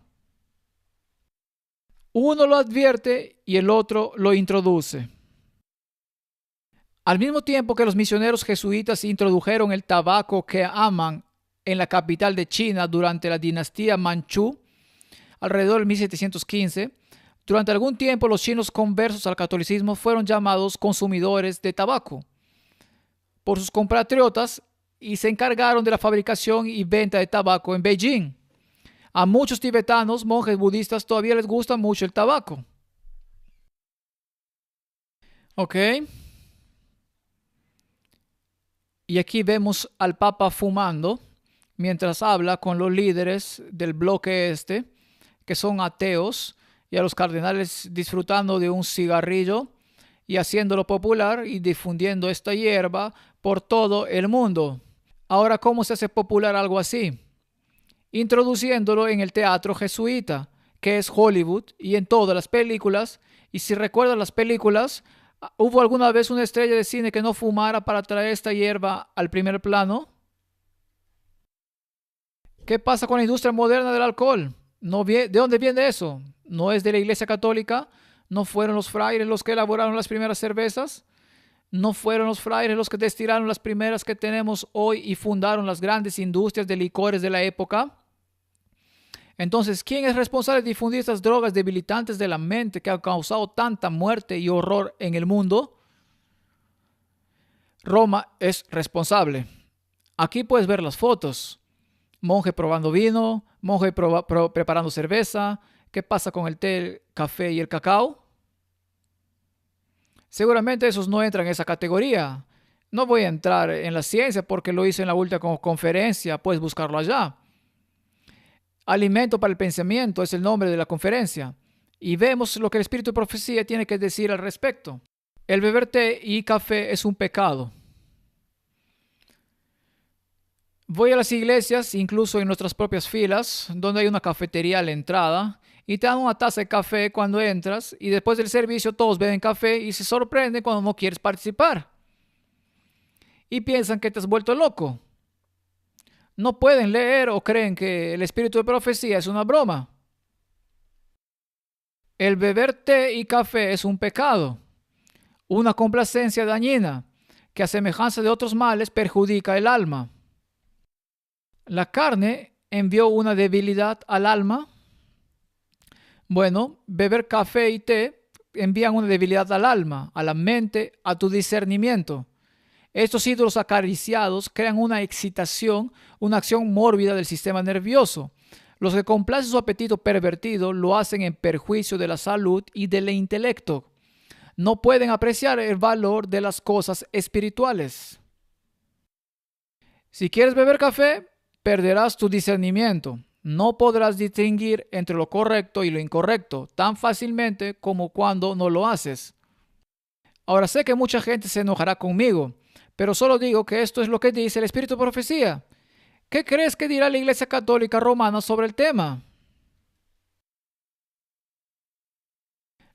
Uno lo advierte y el otro lo introduce. Al mismo tiempo que los misioneros jesuitas introdujeron el tabaco que aman en la capital de China durante la dinastía Manchú, alrededor de 1715, durante algún tiempo los chinos conversos al catolicismo fueron llamados consumidores de tabaco por sus compatriotas y se encargaron de la fabricación y venta de tabaco en Beijing. A muchos tibetanos, monjes budistas, todavía les gusta mucho el tabaco. Ok. Y aquí vemos al Papa fumando mientras habla con los líderes del bloque este, que son ateos, y a los cardenales disfrutando de un cigarrillo y haciéndolo popular y difundiendo esta hierba por todo el mundo. Ahora, ¿cómo se hace popular algo así? Introduciéndolo en el teatro jesuita, que es Hollywood, y en todas las películas. Y si recuerdan las películas, ¿hubo alguna vez una estrella de cine que no fumara para traer esta hierba al primer plano? ¿Qué pasa con la industria moderna del alcohol? ¿De dónde viene eso? ¿No es de la Iglesia Católica? ¿No fueron los frailes los que elaboraron las primeras cervezas? ¿No fueron los frailes los que destilaron las primeras que tenemos hoy y fundaron las grandes industrias de licores de la época? Entonces, ¿quién es responsable de difundir estas drogas debilitantes de la mente que han causado tanta muerte y horror en el mundo? Roma es responsable. Aquí puedes ver las fotos. Monje probando vino, monje preparando cerveza. ¿Qué pasa con el té, el café y el cacao? Seguramente esos no entran en esa categoría. No voy a entrar en la ciencia porque lo hice en la última conferencia. Puedes buscarlo allá. Alimento para el pensamiento es el nombre de la conferencia. Y vemos lo que el espíritu de profecía tiene que decir al respecto. El beber té y café es un pecado. Voy a las iglesias, incluso en nuestras propias filas, donde hay una cafetería a la entrada, y te dan una taza de café cuando entras, y después del servicio todos beben café y se sorprenden cuando no quieres participar. Y piensan que te has vuelto loco. No pueden leer o creen que el espíritu de profecía es una broma. El beber té y café es un pecado, una complacencia dañina, que a semejanza de otros males perjudica el alma. La carne envió una debilidad al alma Bueno, beber café y té envían una debilidad al alma, a la mente, a tu discernimiento. Estos ídolos acariciados crean una excitación, una acción mórbida del sistema nervioso. Los que complacen su apetito pervertido lo hacen en perjuicio de la salud y del intelecto. No pueden apreciar el valor de las cosas espirituales. Si quieres beber café, perderás tu discernimiento. No podrás distinguir entre lo correcto y lo incorrecto tan fácilmente como cuando no lo haces. Ahora sé que mucha gente se enojará conmigo, pero solo digo que esto es lo que dice el Espíritu de Profecía. ¿Qué crees que dirá la Iglesia Católica Romana sobre el tema?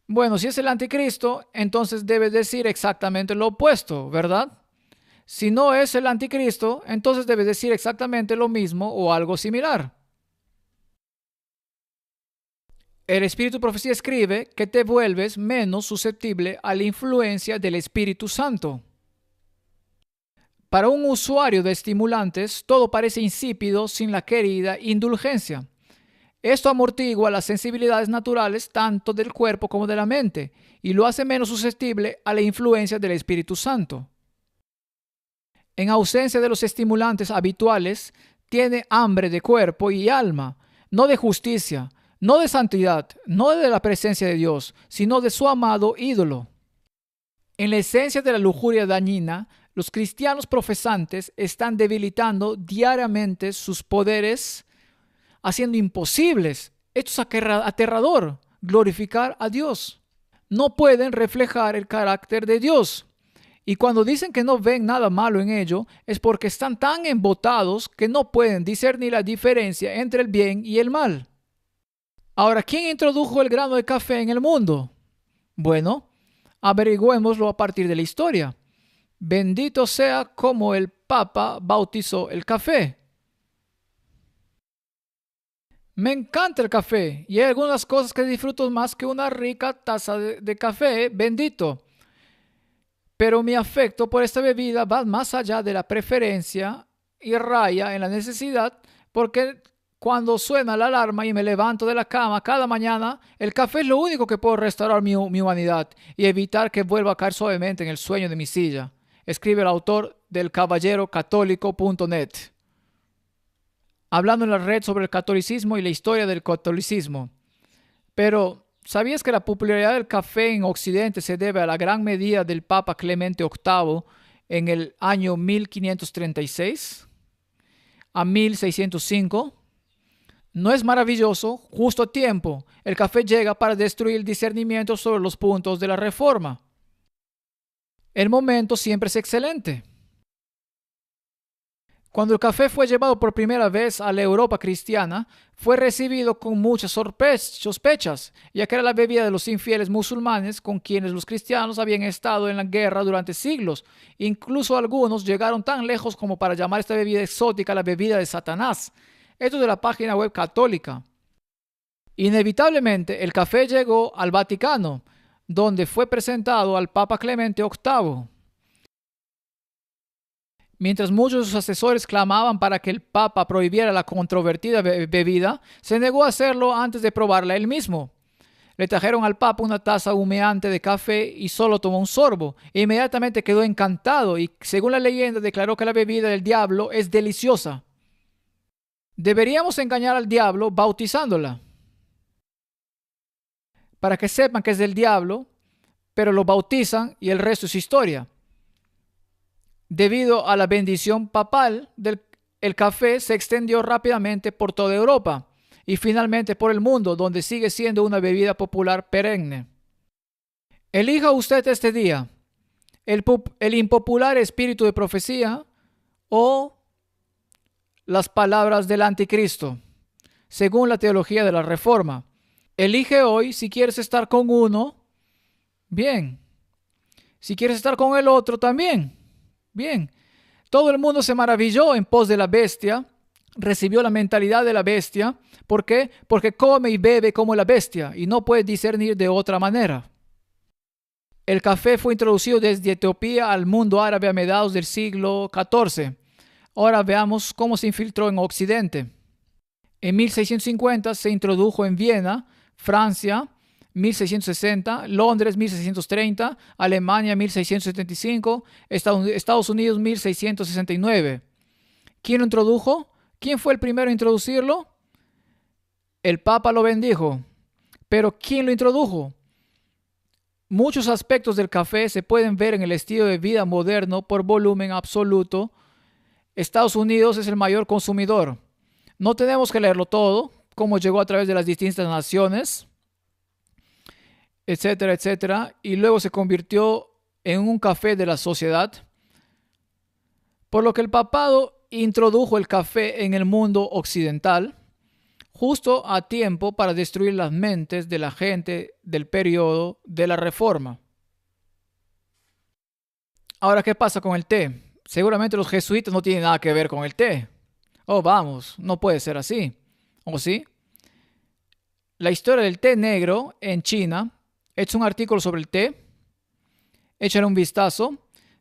Bueno, si es el anticristo, entonces debe decir exactamente lo opuesto, ¿verdad? Si no es el anticristo, entonces debe decir exactamente lo mismo o algo similar. El Espíritu de Profecía escribe que te vuelves menos susceptible a la influencia del Espíritu Santo. Para un usuario de estimulantes, todo parece insípido sin la querida indulgencia. Esto amortigua las sensibilidades naturales tanto del cuerpo como de la mente y lo hace menos susceptible a la influencia del Espíritu Santo. En ausencia de los estimulantes habituales, tiene hambre de cuerpo y alma, no de justicia, no de santidad, no de la presencia de Dios, sino de su amado ídolo. En la esencia de la lujuria dañina, los cristianos profesantes están debilitando diariamente sus poderes, haciendo imposibles, esto es aterrador, glorificar a Dios. No pueden reflejar el carácter de Dios. Y cuando dicen que no ven nada malo en ello, es porque están tan embotados que no pueden discernir la diferencia entre el bien y el mal. Ahora, ¿quién introdujo el grano de café en el mundo? Bueno, averigüémoslo a partir de la historia. Bendito sea como el Papa bautizó el café. Me encanta el café y hay algunas cosas que disfruto más que una rica taza de café bendito. Pero mi afecto por esta bebida va más allá de la preferencia y raya en la necesidad, porque cuando suena la alarma y me levanto de la cama cada mañana, el café es lo único que puede restaurar mi humanidad y evitar que vuelva a caer suavemente en el sueño de mi silla. Escribe el autor del caballerocatólico.net. Hablando en la red sobre el catolicismo y la historia del catolicismo. Pero, ¿sabías que la popularidad del café en Occidente se debe a la gran medida del Papa Clemente VIII en el año 1536 a 1605? ¿No es maravilloso? Justo a tiempo, el café llega para destruir el discernimiento sobre los puntos de la reforma. El momento siempre es excelente. Cuando el café fue llevado por primera vez a la Europa cristiana, fue recibido con muchas sospechas, ya que era la bebida de los infieles musulmanes con quienes los cristianos habían estado en la guerra durante siglos. Incluso algunos llegaron tan lejos como para llamar esta bebida exótica la bebida de Satanás. Esto es de la página web católica. Inevitablemente, el café llegó al Vaticano, donde fue presentado al Papa Clemente VIII. Mientras muchos de sus asesores clamaban para que el Papa prohibiera la controvertida bebida, se negó a hacerlo antes de probarla él mismo. Le trajeron al Papa una taza humeante de café y solo tomó un sorbo. Inmediatamente quedó encantado y, según la leyenda, declaró que la bebida del diablo es deliciosa. Deberíamos engañar al diablo bautizándola, para que sepan que es del diablo, pero lo bautizan y el resto es historia. Debido a la bendición papal, el café se extendió rápidamente por toda Europa y finalmente por el mundo, donde sigue siendo una bebida popular perenne. Elija usted este día el impopular espíritu de profecía o las palabras del anticristo, según la teología de la Reforma. Elige hoy si quieres estar con uno, bien. Si quieres estar con el otro, también. Bien, todo el mundo se maravilló en pos de la bestia, recibió la mentalidad de la bestia. ¿Por qué? Porque come y bebe como la bestia y no puede discernir de otra manera. El café fue introducido desde Etiopía al mundo árabe a mediados del siglo XIV. Ahora veamos cómo se infiltró en Occidente. En 1650 se introdujo en Viena, Francia 1660, Londres 1630, Alemania 1675, Estados Unidos 1669. ¿Quién lo introdujo? ¿Quién fue el primero a introducirlo? El Papa lo bendijo. Pero ¿quién lo introdujo? Muchos aspectos del café se pueden ver en el estilo de vida moderno por volumen absoluto. Estados Unidos es el mayor consumidor. No tenemos que leerlo todo, cómo llegó a través de las distintas naciones, etcétera, etcétera, y luego se convirtió en un café de la sociedad. Por lo que el papado introdujo el café en el mundo occidental, justo a tiempo para destruir las mentes de la gente del periodo de la Reforma. Ahora, ¿qué pasa con el té? Seguramente los jesuitas no tienen nada que ver con el té. Oh, vamos, no puede ser así. ¿O sí? La historia del té negro en China. He hecho un artículo sobre el té. Échale un vistazo.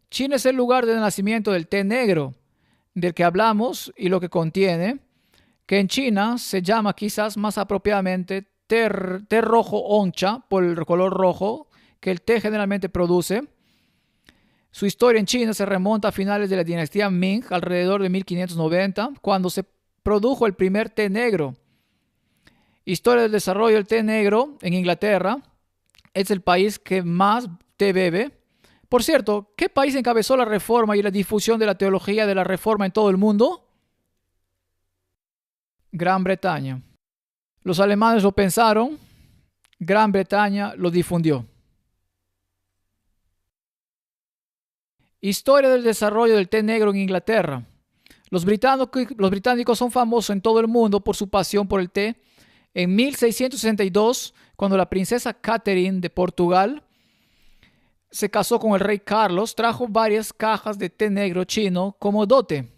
China es el lugar de nacimiento del té negro, del que hablamos y lo que contiene, que en China se llama quizás más apropiadamente té rojo oncha, por el color rojo que el té generalmente produce. Su historia en China se remonta a finales de la dinastía Ming, alrededor de 1590, cuando se produjo el primer té negro. Historia del desarrollo del té negro en Inglaterra. Es el país que más té bebe. Por cierto, ¿qué país encabezó la reforma y la difusión de la teología de la reforma en todo el mundo? Gran Bretaña. Los alemanes lo pensaron, Gran Bretaña lo difundió. Historia del desarrollo del té negro en Inglaterra. Los británicos son famosos en todo el mundo por su pasión por el té. En 1662, cuando la princesa Catherine de Portugal se casó con el rey Carlos, trajo varias cajas de té negro chino como dote.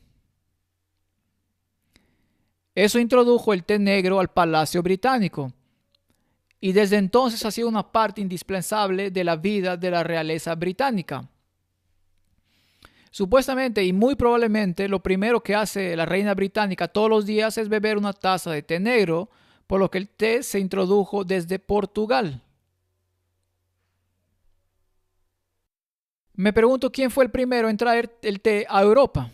Eso introdujo el té negro al Palacio Británico y desde entonces ha sido una parte indispensable de la vida de la realeza británica. Supuestamente y muy probablemente lo primero que hace la reina británica todos los días es beber una taza de té negro, por lo que el té se introdujo desde Portugal. Me pregunto quién fue el primero en traer el té a Europa.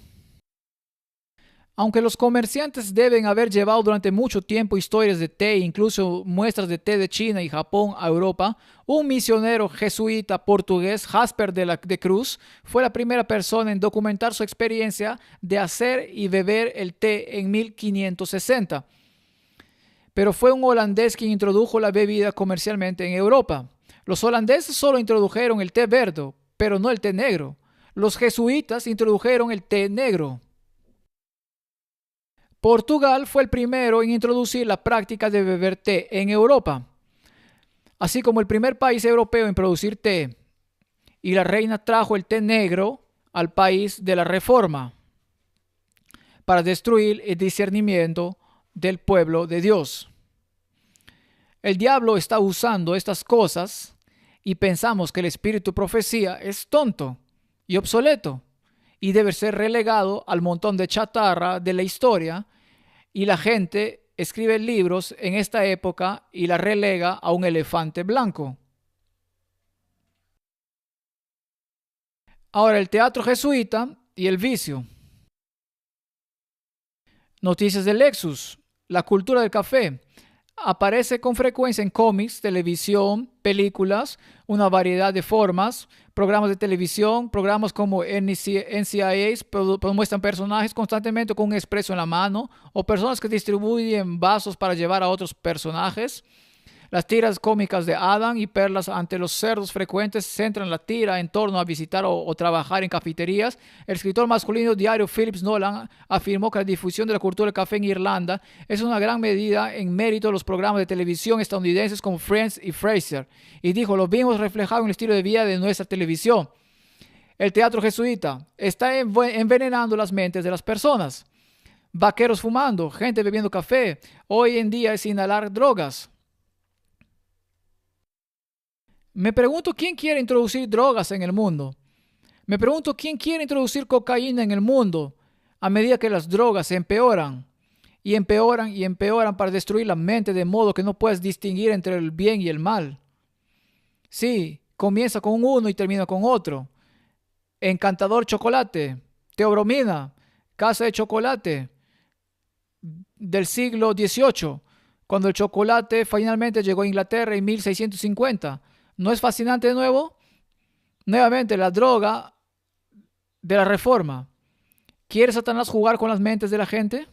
Aunque los comerciantes deben haber llevado durante mucho tiempo historias de té e incluso muestras de té de China y Japón a Europa, un misionero jesuita portugués, Jasper de Cruz, fue la primera persona en documentar su experiencia de hacer y beber el té en 1560. Pero fue un holandés quien introdujo la bebida comercialmente en Europa. Los holandeses solo introdujeron el té verde, pero no el té negro. Los jesuitas introdujeron el té negro. Portugal fue el primero en introducir la práctica de beber té en Europa, así como el primer país europeo en producir té, y la reina trajo el té negro al país de la Reforma para destruir el discernimiento del pueblo de Dios. El diablo está usando estas cosas y pensamos que el espíritu profecía es tonto y obsoleto y debe ser relegado al montón de chatarra de la historia, y la gente escribe libros en esta época y la relega a un elefante blanco. Ahora, el teatro jesuita y el vicio. Noticias del Lexus. La cultura del café. Aparece con frecuencia en cómics, televisión, películas, una variedad de formas, programas de televisión, programas como NCIS muestran personajes constantemente con un expreso en la mano o personas que distribuyen vasos para llevar a otros personajes. Las tiras cómicas de Adam y Perlas ante los cerdos frecuentes centran la tira en torno a visitar o trabajar en cafeterías. El escritor masculino diario Philip Nolan afirmó que la difusión de la cultura del café en Irlanda es una gran medida en mérito de los programas de televisión estadounidenses como Friends y Frasier. Y dijo, lo vimos reflejado en el estilo de vida de nuestra televisión. El teatro jesuita está envenenando las mentes de las personas. Vaqueros fumando, gente bebiendo café. Hoy en día es inhalar drogas. Me pregunto quién quiere introducir drogas en el mundo. Me pregunto quién quiere introducir cocaína en el mundo a medida que las drogas se empeoran. y empeoran para destruir la mente de modo que no puedes distinguir entre el bien y el mal. Sí, comienza con uno y termina con otro. Encantador chocolate, Teobromina, Casa de Chocolate del siglo XVIII, cuando el chocolate finalmente llegó a Inglaterra en 1650. ¿No es fascinante de nuevo? Nuevamente, la droga de la reforma. ¿Quiere Satanás jugar con las mentes de la gente?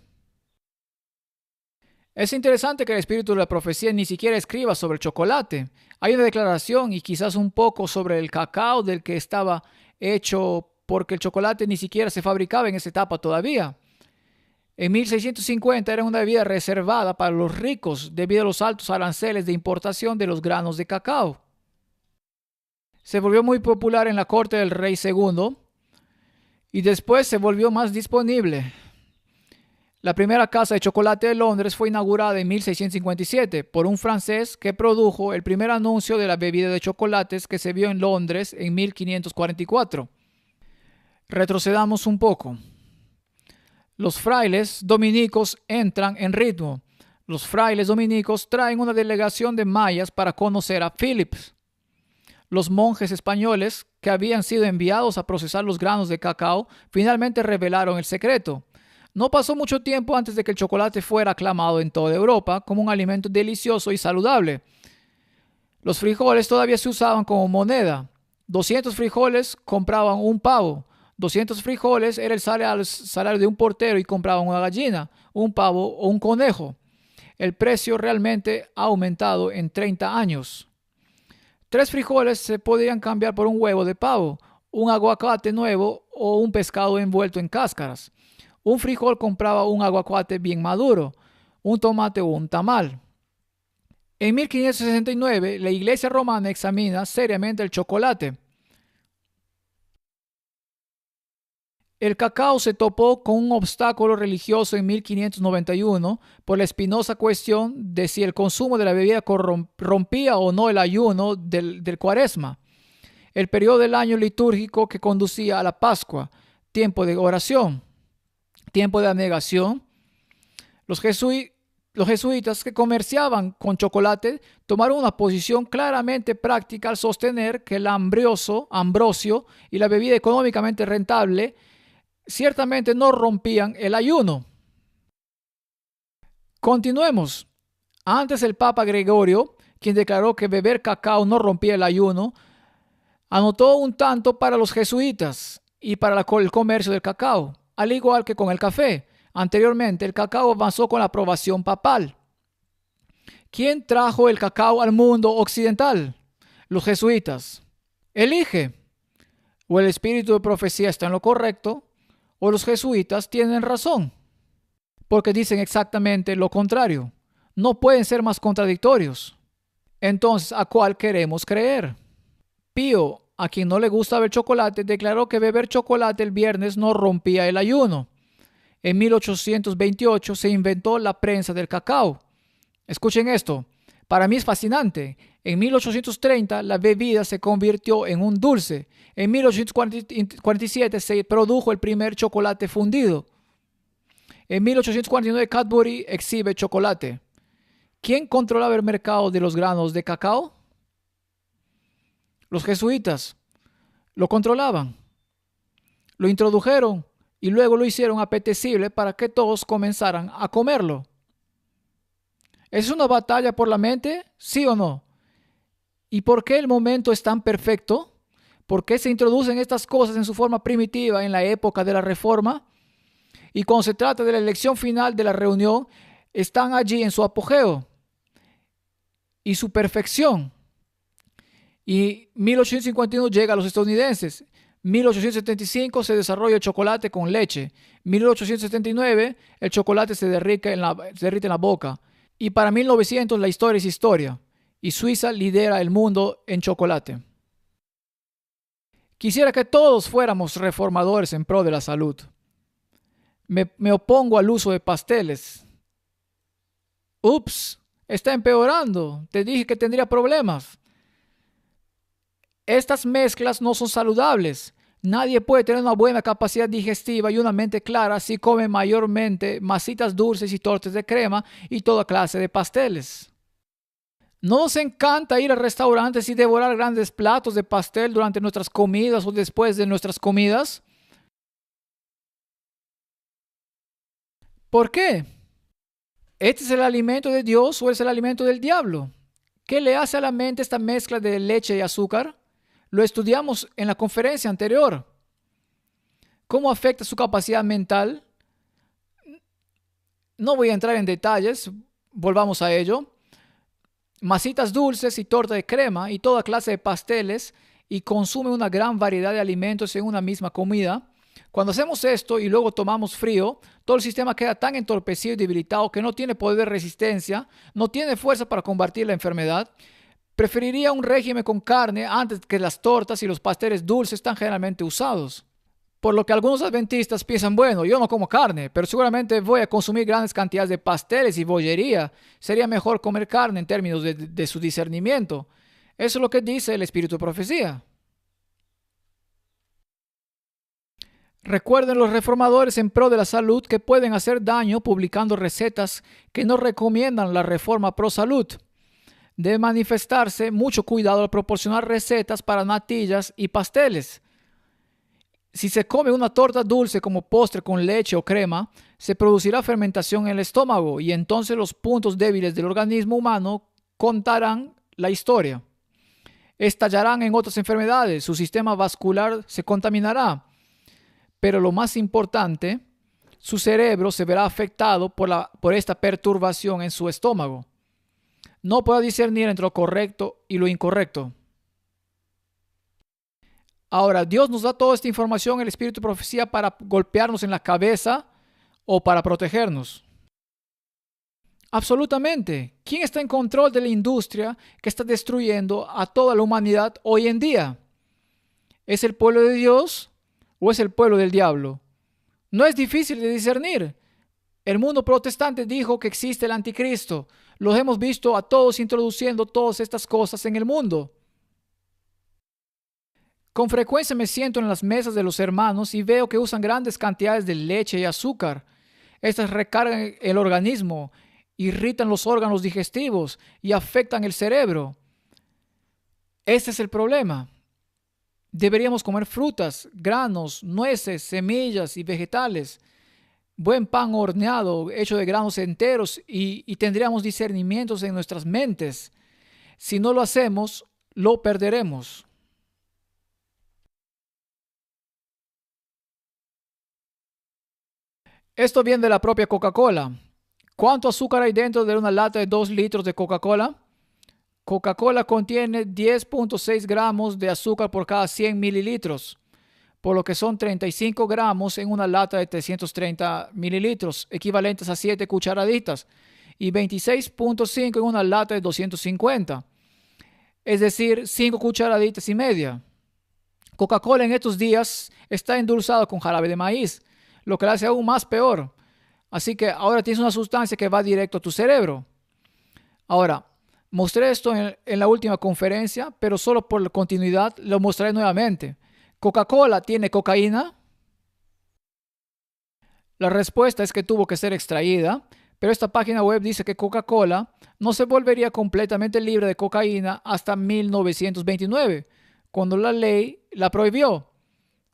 Es interesante que el espíritu de la profecía ni siquiera escriba sobre el chocolate. Hay una declaración y quizás un poco sobre el cacao del que estaba hecho, porque el chocolate ni siquiera se fabricaba en esa etapa todavía. En 1650 era una bebida reservada para los ricos debido a los altos aranceles de importación de los granos de cacao. Se volvió muy popular en la corte del rey segundo y después se volvió más disponible. La primera casa de chocolate de Londres fue inaugurada en 1657 por un francés que produjo el primer anuncio de la bebida de chocolates que se vio en Londres en 1544. Retrocedamos un poco. Los frailes dominicos entran en ritmo. Los frailes dominicos traen una delegación de mayas para conocer a Phillips. Los monjes españoles que habían sido enviados a procesar los granos de cacao finalmente revelaron el secreto. No pasó mucho tiempo antes de que el chocolate fuera aclamado en toda Europa como un alimento delicioso y saludable. Los frijoles todavía se usaban como moneda. 200 frijoles compraban un pavo. 200 frijoles era el salario de un portero y compraban una gallina, un pavo o un conejo. El precio realmente ha aumentado en 30 años. 3 frijoles se podían cambiar por un huevo de pavo, un aguacate nuevo o un pescado envuelto en cáscaras. Un frijol compraba un aguacate bien maduro, un tomate o un tamal. En 1569, la Iglesia romana examina seriamente el chocolate. El cacao se topó con un obstáculo religioso en 1591 por la espinosa cuestión de si el consumo de la bebida rompía o no el ayuno del Cuaresma, el periodo del año litúrgico que conducía a la Pascua, tiempo de oración, tiempo de abnegación. Los jesuitas que comerciaban con chocolate tomaron una posición claramente práctica al sostener que el ambrosio y la bebida económicamente rentable ciertamente no rompían el ayuno. Continuemos. Antes el Papa Gregorio, quien declaró que beber cacao no rompía el ayuno, anotó un tanto para los jesuitas y para el comercio del cacao, al igual que con el café. Anteriormente, el cacao avanzó con la aprobación papal. ¿Quién trajo el cacao al mundo occidental? Los jesuitas. Elige. O el espíritu de profecía está en lo correcto, o los jesuitas tienen razón, porque dicen exactamente lo contrario. No pueden ser más contradictorios. Entonces, ¿a cuál queremos creer? Pío, a quien no le gusta beber chocolate, declaró que beber chocolate el viernes no rompía el ayuno. En 1828 se inventó la prensa del cacao. Escuchen esto, para mí es fascinante. En 1830 la bebida se convirtió en un dulce. En 1847 se produjo el primer chocolate fundido. En 1849 Cadbury exhibe chocolate. ¿Quién controlaba el mercado de los granos de cacao? Los jesuitas lo controlaban. Lo introdujeron y luego lo hicieron apetecible para que todos comenzaran a comerlo. ¿Es una batalla por la mente? ¿Sí o no? ¿Y por qué el momento es tan perfecto? ¿Por qué se introducen estas cosas en su forma primitiva en la época de la Reforma? Y cuando se trata de la elección final de la reunión, están allí en su apogeo y su perfección. Y 1851 llega a los estadounidenses. 1875 se desarrolla el chocolate con leche. 1879 el chocolate se derrite en la boca. Y para 1900 la historia es historia. Y Suiza lidera el mundo en chocolate. Quisiera que todos fuéramos reformadores en pro de la salud. Me opongo al uso de pasteles. Ups, está empeorando. Te dije que tendría problemas. Estas mezclas no son saludables. Nadie puede tener una buena capacidad digestiva y una mente clara si come mayormente masitas dulces y tortas de crema y toda clase de pasteles. ¿No nos encanta ir a restaurantes y devorar grandes platos de pastel durante nuestras comidas o después de nuestras comidas? ¿Por qué? ¿Este es el alimento de Dios o es el alimento del diablo? ¿Qué le hace a la mente esta mezcla de leche y azúcar? Lo estudiamos en la conferencia anterior. ¿Cómo afecta su capacidad mental? No voy a entrar en detalles, volvamos a ello. Masitas dulces y torta de crema y toda clase de pasteles y consume una gran variedad de alimentos en una misma comida. Cuando hacemos esto y luego tomamos frío, todo el sistema queda tan entorpecido y debilitado que no tiene poder de resistencia, no tiene fuerza para combatir la enfermedad. Preferiría un régimen con carne antes que las tortas y los pasteles dulces tan generalmente usados. Por lo que algunos adventistas piensan, bueno, yo no como carne, pero seguramente voy a consumir grandes cantidades de pasteles y bollería. Sería mejor comer carne en términos de su discernimiento. Eso es lo que dice el espíritu de profecía. Recuerden los reformadores en pro de la salud que pueden hacer daño publicando recetas que no recomiendan la reforma pro salud. Debe manifestarse mucho cuidado al proporcionar recetas para natillas y pasteles. Si se come una torta dulce como postre con leche o crema, se producirá fermentación en el estómago y entonces los puntos débiles del organismo humano contarán la historia. Estallarán en otras enfermedades, su sistema vascular se contaminará, pero lo más importante, su cerebro se verá afectado por esta perturbación en su estómago. No puede discernir entre lo correcto y lo incorrecto. Ahora, Dios nos da toda esta información, el espíritu de profecía, para golpearnos en la cabeza o para protegernos. Absolutamente. ¿Quién está en control de la industria que está destruyendo a toda la humanidad hoy en día? ¿Es el pueblo de Dios o es el pueblo del diablo? No es difícil de discernir. El mundo protestante dijo que existe el anticristo. Los hemos visto a todos introduciendo todas estas cosas en el mundo. Con frecuencia me siento en las mesas de los hermanos y veo que usan grandes cantidades de leche y azúcar. Estas recargan el organismo, irritan los órganos digestivos y afectan el cerebro. Este es el problema. Deberíamos comer frutas, granos, nueces, semillas y vegetales. Buen pan horneado, hecho de granos enteros y tendríamos discernimientos en nuestras mentes. Si no lo hacemos, lo perderemos. Esto viene de la propia Coca-Cola. ¿Cuánto azúcar hay dentro de una lata de 2 litros de Coca-Cola? Coca-Cola contiene 10.6 gramos de azúcar por cada 100 mililitros, por lo que son 35 gramos en una lata de 330 mililitros, equivalentes a 7 cucharaditas, y 26.5 en una lata de 250, es decir, 5 cucharaditas y media. Coca-Cola en estos días está endulzado con jarabe de maíz, lo que la hace aún más peor. Así que ahora tienes una sustancia que va directo a tu cerebro. Ahora, mostré esto en la última conferencia, pero solo por la continuidad lo mostraré nuevamente. ¿Coca-Cola tiene cocaína? La respuesta es que tuvo que ser extraída, pero esta página web dice que Coca-Cola no se volvería completamente libre de cocaína hasta 1929, cuando la ley la prohibió,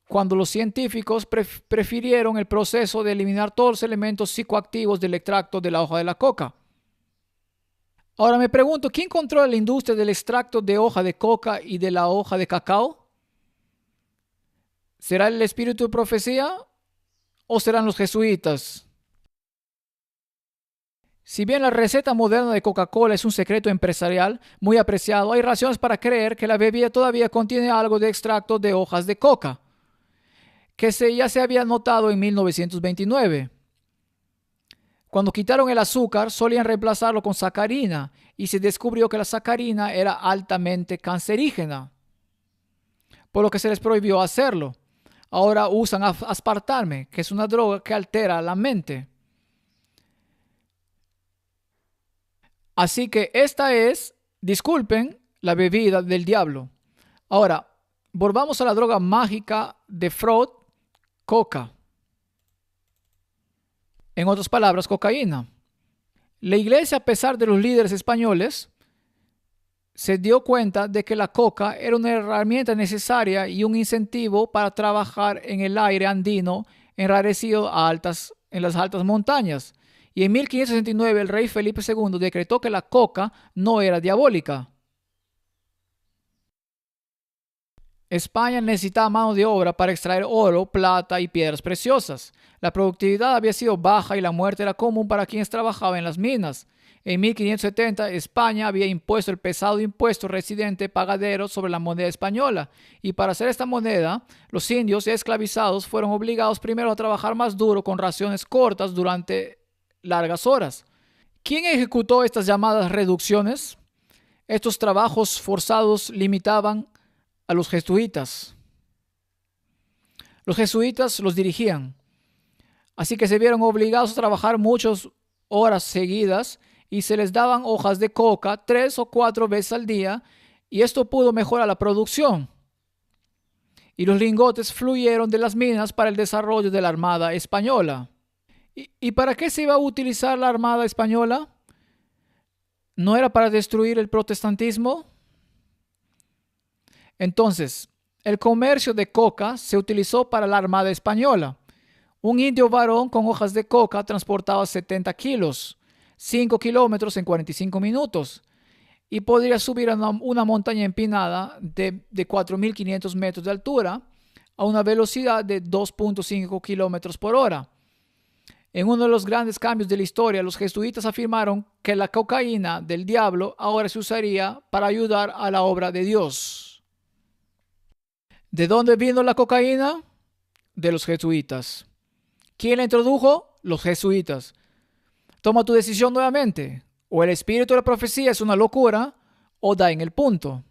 cuando los científicos prefirieron el proceso de eliminar todos los elementos psicoactivos del extracto de la hoja de la coca. Ahora me pregunto, ¿quién controla la industria del extracto de hoja de coca y de la hoja de cacao? ¿Será el espíritu de profecía o serán los jesuitas? Si bien la receta moderna de Coca-Cola es un secreto empresarial muy apreciado, hay razones para creer que la bebida todavía contiene algo de extracto de hojas de coca, que ya se había notado en 1929. Cuando quitaron el azúcar, solían reemplazarlo con sacarina y se descubrió que la sacarina era altamente cancerígena, por lo que se les prohibió hacerlo. Ahora usan aspartame, que es una droga que altera la mente. Así que esta es, disculpen, la bebida del diablo. Ahora, Volvamos a la droga mágica de Freud, coca. En otras palabras, cocaína. La iglesia, a pesar de los líderes españoles, se dio cuenta de que la coca era una herramienta necesaria y un incentivo para trabajar en el aire andino enrarecido en las altas montañas. Y en 1569 el rey Felipe II decretó que la coca no era diabólica. España necesitaba mano de obra para extraer oro, plata y piedras preciosas. La productividad había sido baja y la muerte era común para quienes trabajaban en las minas. En 1570 España había impuesto el pesado impuesto residente pagadero sobre la moneda española, y para hacer esta moneda, los indios esclavizados fueron obligados primero a trabajar más duro con raciones cortas durante largas horas. ¿Quién ejecutó estas llamadas reducciones? Estos trabajos forzados limitaban a los jesuitas. Los jesuitas los dirigían, así que se vieron obligados a trabajar muchas horas seguidas y se les daban hojas de coca 3 o 4 veces al día, y esto pudo mejorar la producción. Y los lingotes fluyeron de las minas para el desarrollo de la Armada Española. ¿Y para qué se iba a utilizar la Armada Española? ¿No era para destruir el protestantismo? Entonces, el comercio de coca se utilizó para la Armada Española. Un indio varón con hojas de coca transportaba 70 kilos, 5 kilómetros en 45 minutos, y podría subir a una montaña empinada de 4.500 metros de altura a una velocidad de 2.5 kilómetros por hora. En uno de los grandes cambios de la historia, los jesuitas afirmaron que la cocaína del diablo ahora se usaría para ayudar a la obra de Dios. ¿De dónde vino la cocaína? De los jesuitas. ¿Quién la introdujo? Los jesuitas. Toma tu decisión nuevamente. O el espíritu de la profecía es una locura, o da en el punto.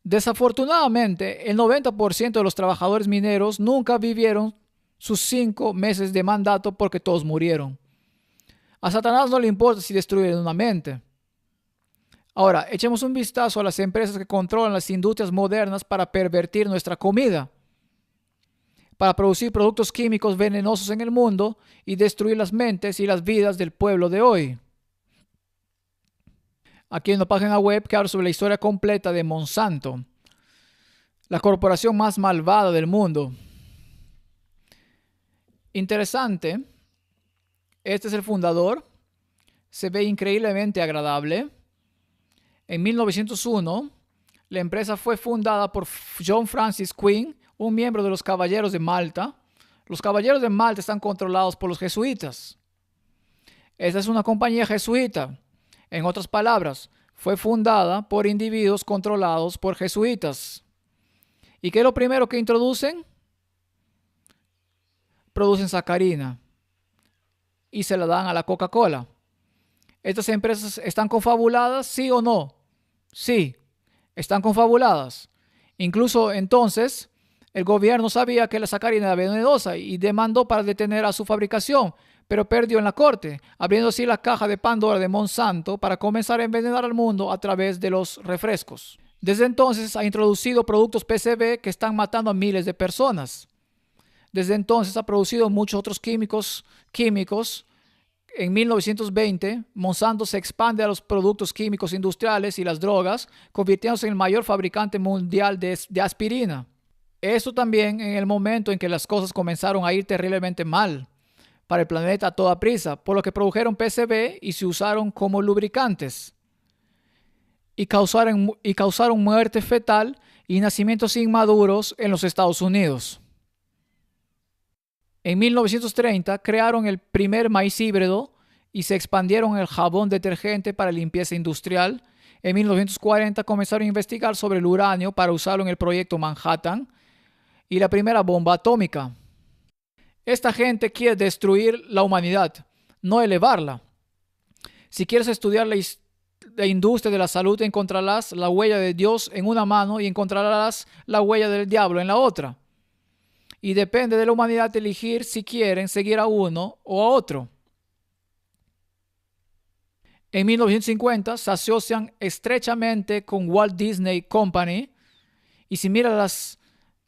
Desafortunadamente, el 90% de los trabajadores mineros nunca vivieron sus 5 meses de mandato porque todos murieron. A Satanás no le importa si destruyen una mente. Ahora, echemos un vistazo a las empresas que controlan las industrias modernas para pervertir nuestra comida, para producir productos químicos venenosos en el mundo y destruir las mentes y las vidas del pueblo de hoy. Aquí en la página web que habla sobre la historia completa de Monsanto, la corporación más malvada del mundo. Interesante, este es el fundador, se ve increíblemente agradable. En 1901, la empresa fue fundada por John Francis Quinn, un miembro de los Caballeros de Malta. Los Caballeros de Malta están controlados por los jesuitas. Esta es una compañía jesuita. En otras palabras, fue fundada por individuos controlados por jesuitas. ¿Y qué es lo primero que introducen? Producen sacarina y se la dan a la Coca-Cola. ¿Estas empresas están confabuladas, sí o no? Sí, están confabuladas. Incluso entonces, el gobierno sabía que la sacarina era venenosa y demandó para detener a su fabricación, pero perdió en la corte, abriendo así la caja de Pandora de Monsanto para comenzar a envenenar al mundo a través de los refrescos. Desde entonces ha introducido productos PCB que están matando a miles de personas. Desde entonces ha producido muchos otros químicos. En 1920, Monsanto se expande a los productos químicos industriales y las drogas, convirtiéndose en el mayor fabricante mundial de aspirina. Esto también en el momento en que las cosas comenzaron a ir terriblemente mal para el planeta a toda prisa, por lo que produjeron PCB y se usaron como lubricantes. Y causaron muerte fetal y nacimientos inmaduros en los Estados Unidos. En 1930 crearon el primer maíz híbrido y se expandieron el jabón detergente para limpieza industrial. En 1940 comenzaron a investigar sobre el uranio para usarlo en el proyecto Manhattan y la primera bomba atómica. Esta gente quiere destruir la humanidad, no elevarla. Si quieres estudiar la industria de la salud, encontrarás la huella de Dios en una mano y encontrarás la huella del diablo en la otra. Y depende de la humanidad elegir si quieren seguir a uno o a otro. En 1950 se asocian estrechamente con Walt Disney Company Y si miras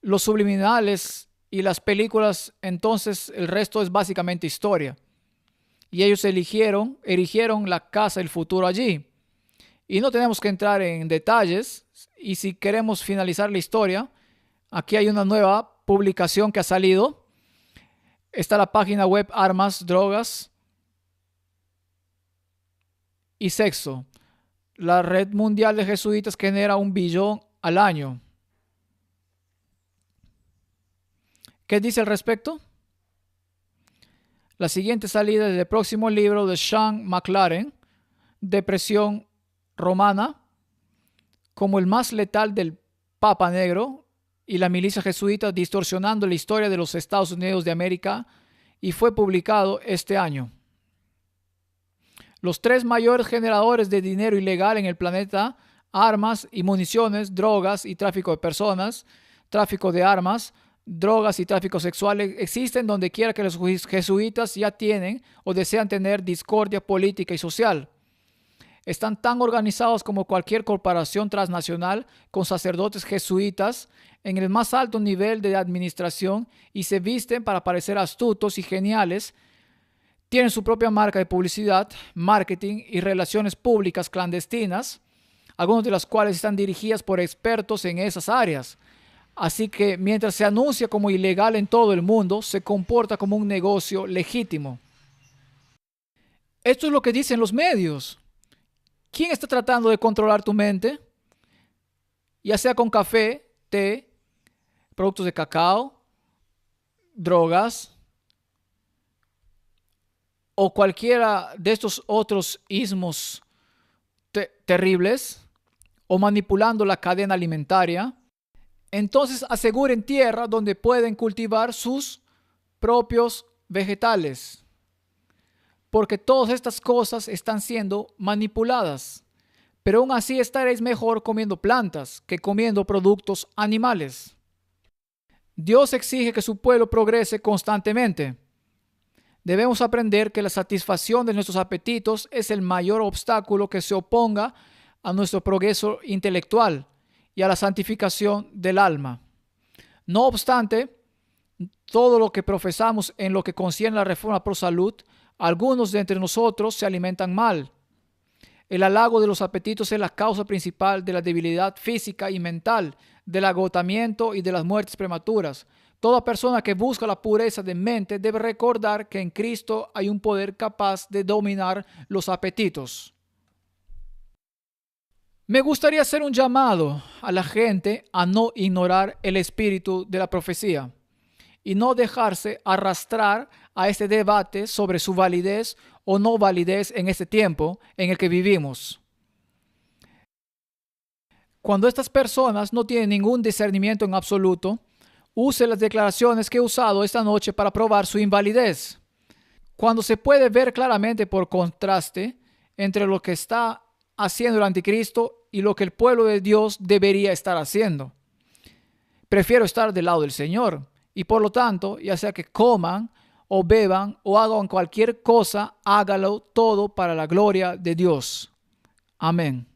los subliminales y las películas, entonces el resto es básicamente historia. Y ellos erigieron la casa del futuro allí. Y no tenemos que entrar en detalles. Y si queremos finalizar la historia, aquí hay una nueva publicación que ha salido. Está la página web Armas, Drogas y Sexo. La red mundial de jesuitas genera 1 billón al año. ¿Qué dice al respecto? La siguiente salida del próximo libro de Sean McLaren, Depresión Romana, como el más letal del Papa Negro y la milicia jesuita distorsionando la historia de los Estados Unidos de América, y fue publicado este año. Los 3 mayores generadores de dinero ilegal en el planeta: armas y municiones, drogas y tráfico de personas, tráfico de armas, drogas y tráfico sexual, existen donde quiera que los jesuitas ya tienen o desean tener discordia política y social. Están tan organizados como cualquier corporación transnacional, con sacerdotes jesuitas en el más alto nivel de administración, y se visten para parecer astutos y geniales. Tienen su propia marca de publicidad, marketing y relaciones públicas clandestinas, algunas de las cuales están dirigidas por expertos en esas áreas. Así que mientras se anuncia como ilegal en todo el mundo, se comporta como un negocio legítimo. Esto es lo que dicen los medios. ¿Quién está tratando de controlar tu mente? Ya sea con café, té, productos de cacao, drogas o cualquiera de estos otros ismos terribles, o manipulando la cadena alimentaria. Entonces aseguren tierra donde pueden cultivar sus propios vegetales, porque todas estas cosas están siendo manipuladas. Pero aún así estaréis mejor comiendo plantas que comiendo productos animales. Dios exige que su pueblo progrese constantemente. Debemos aprender que la satisfacción de nuestros apetitos es el mayor obstáculo que se oponga a nuestro progreso intelectual y a la santificación del alma. No obstante, todo lo que profesamos en lo que concierne a la reforma pro salud, algunos de entre nosotros se alimentan mal. El halago de los apetitos es la causa principal de la debilidad física y mental, del agotamiento y de las muertes prematuras. Toda persona que busca la pureza de mente debe recordar que en Cristo hay un poder capaz de dominar los apetitos. Me gustaría hacer un llamado a la gente a no ignorar el espíritu de la profecía y no dejarse arrastrar a este debate sobre su validez o no validez en este tiempo en el que vivimos. Cuando estas personas no tienen ningún discernimiento en absoluto, use las declaraciones que he usado esta noche para probar su invalidez. Cuando se puede ver claramente por contraste entre lo que está haciendo el anticristo y lo que el pueblo de Dios debería estar haciendo. Prefiero estar del lado del Señor y por lo tanto, ya sea que coman o beban o hagan cualquier cosa, hágalo todo para la gloria de Dios. Amén.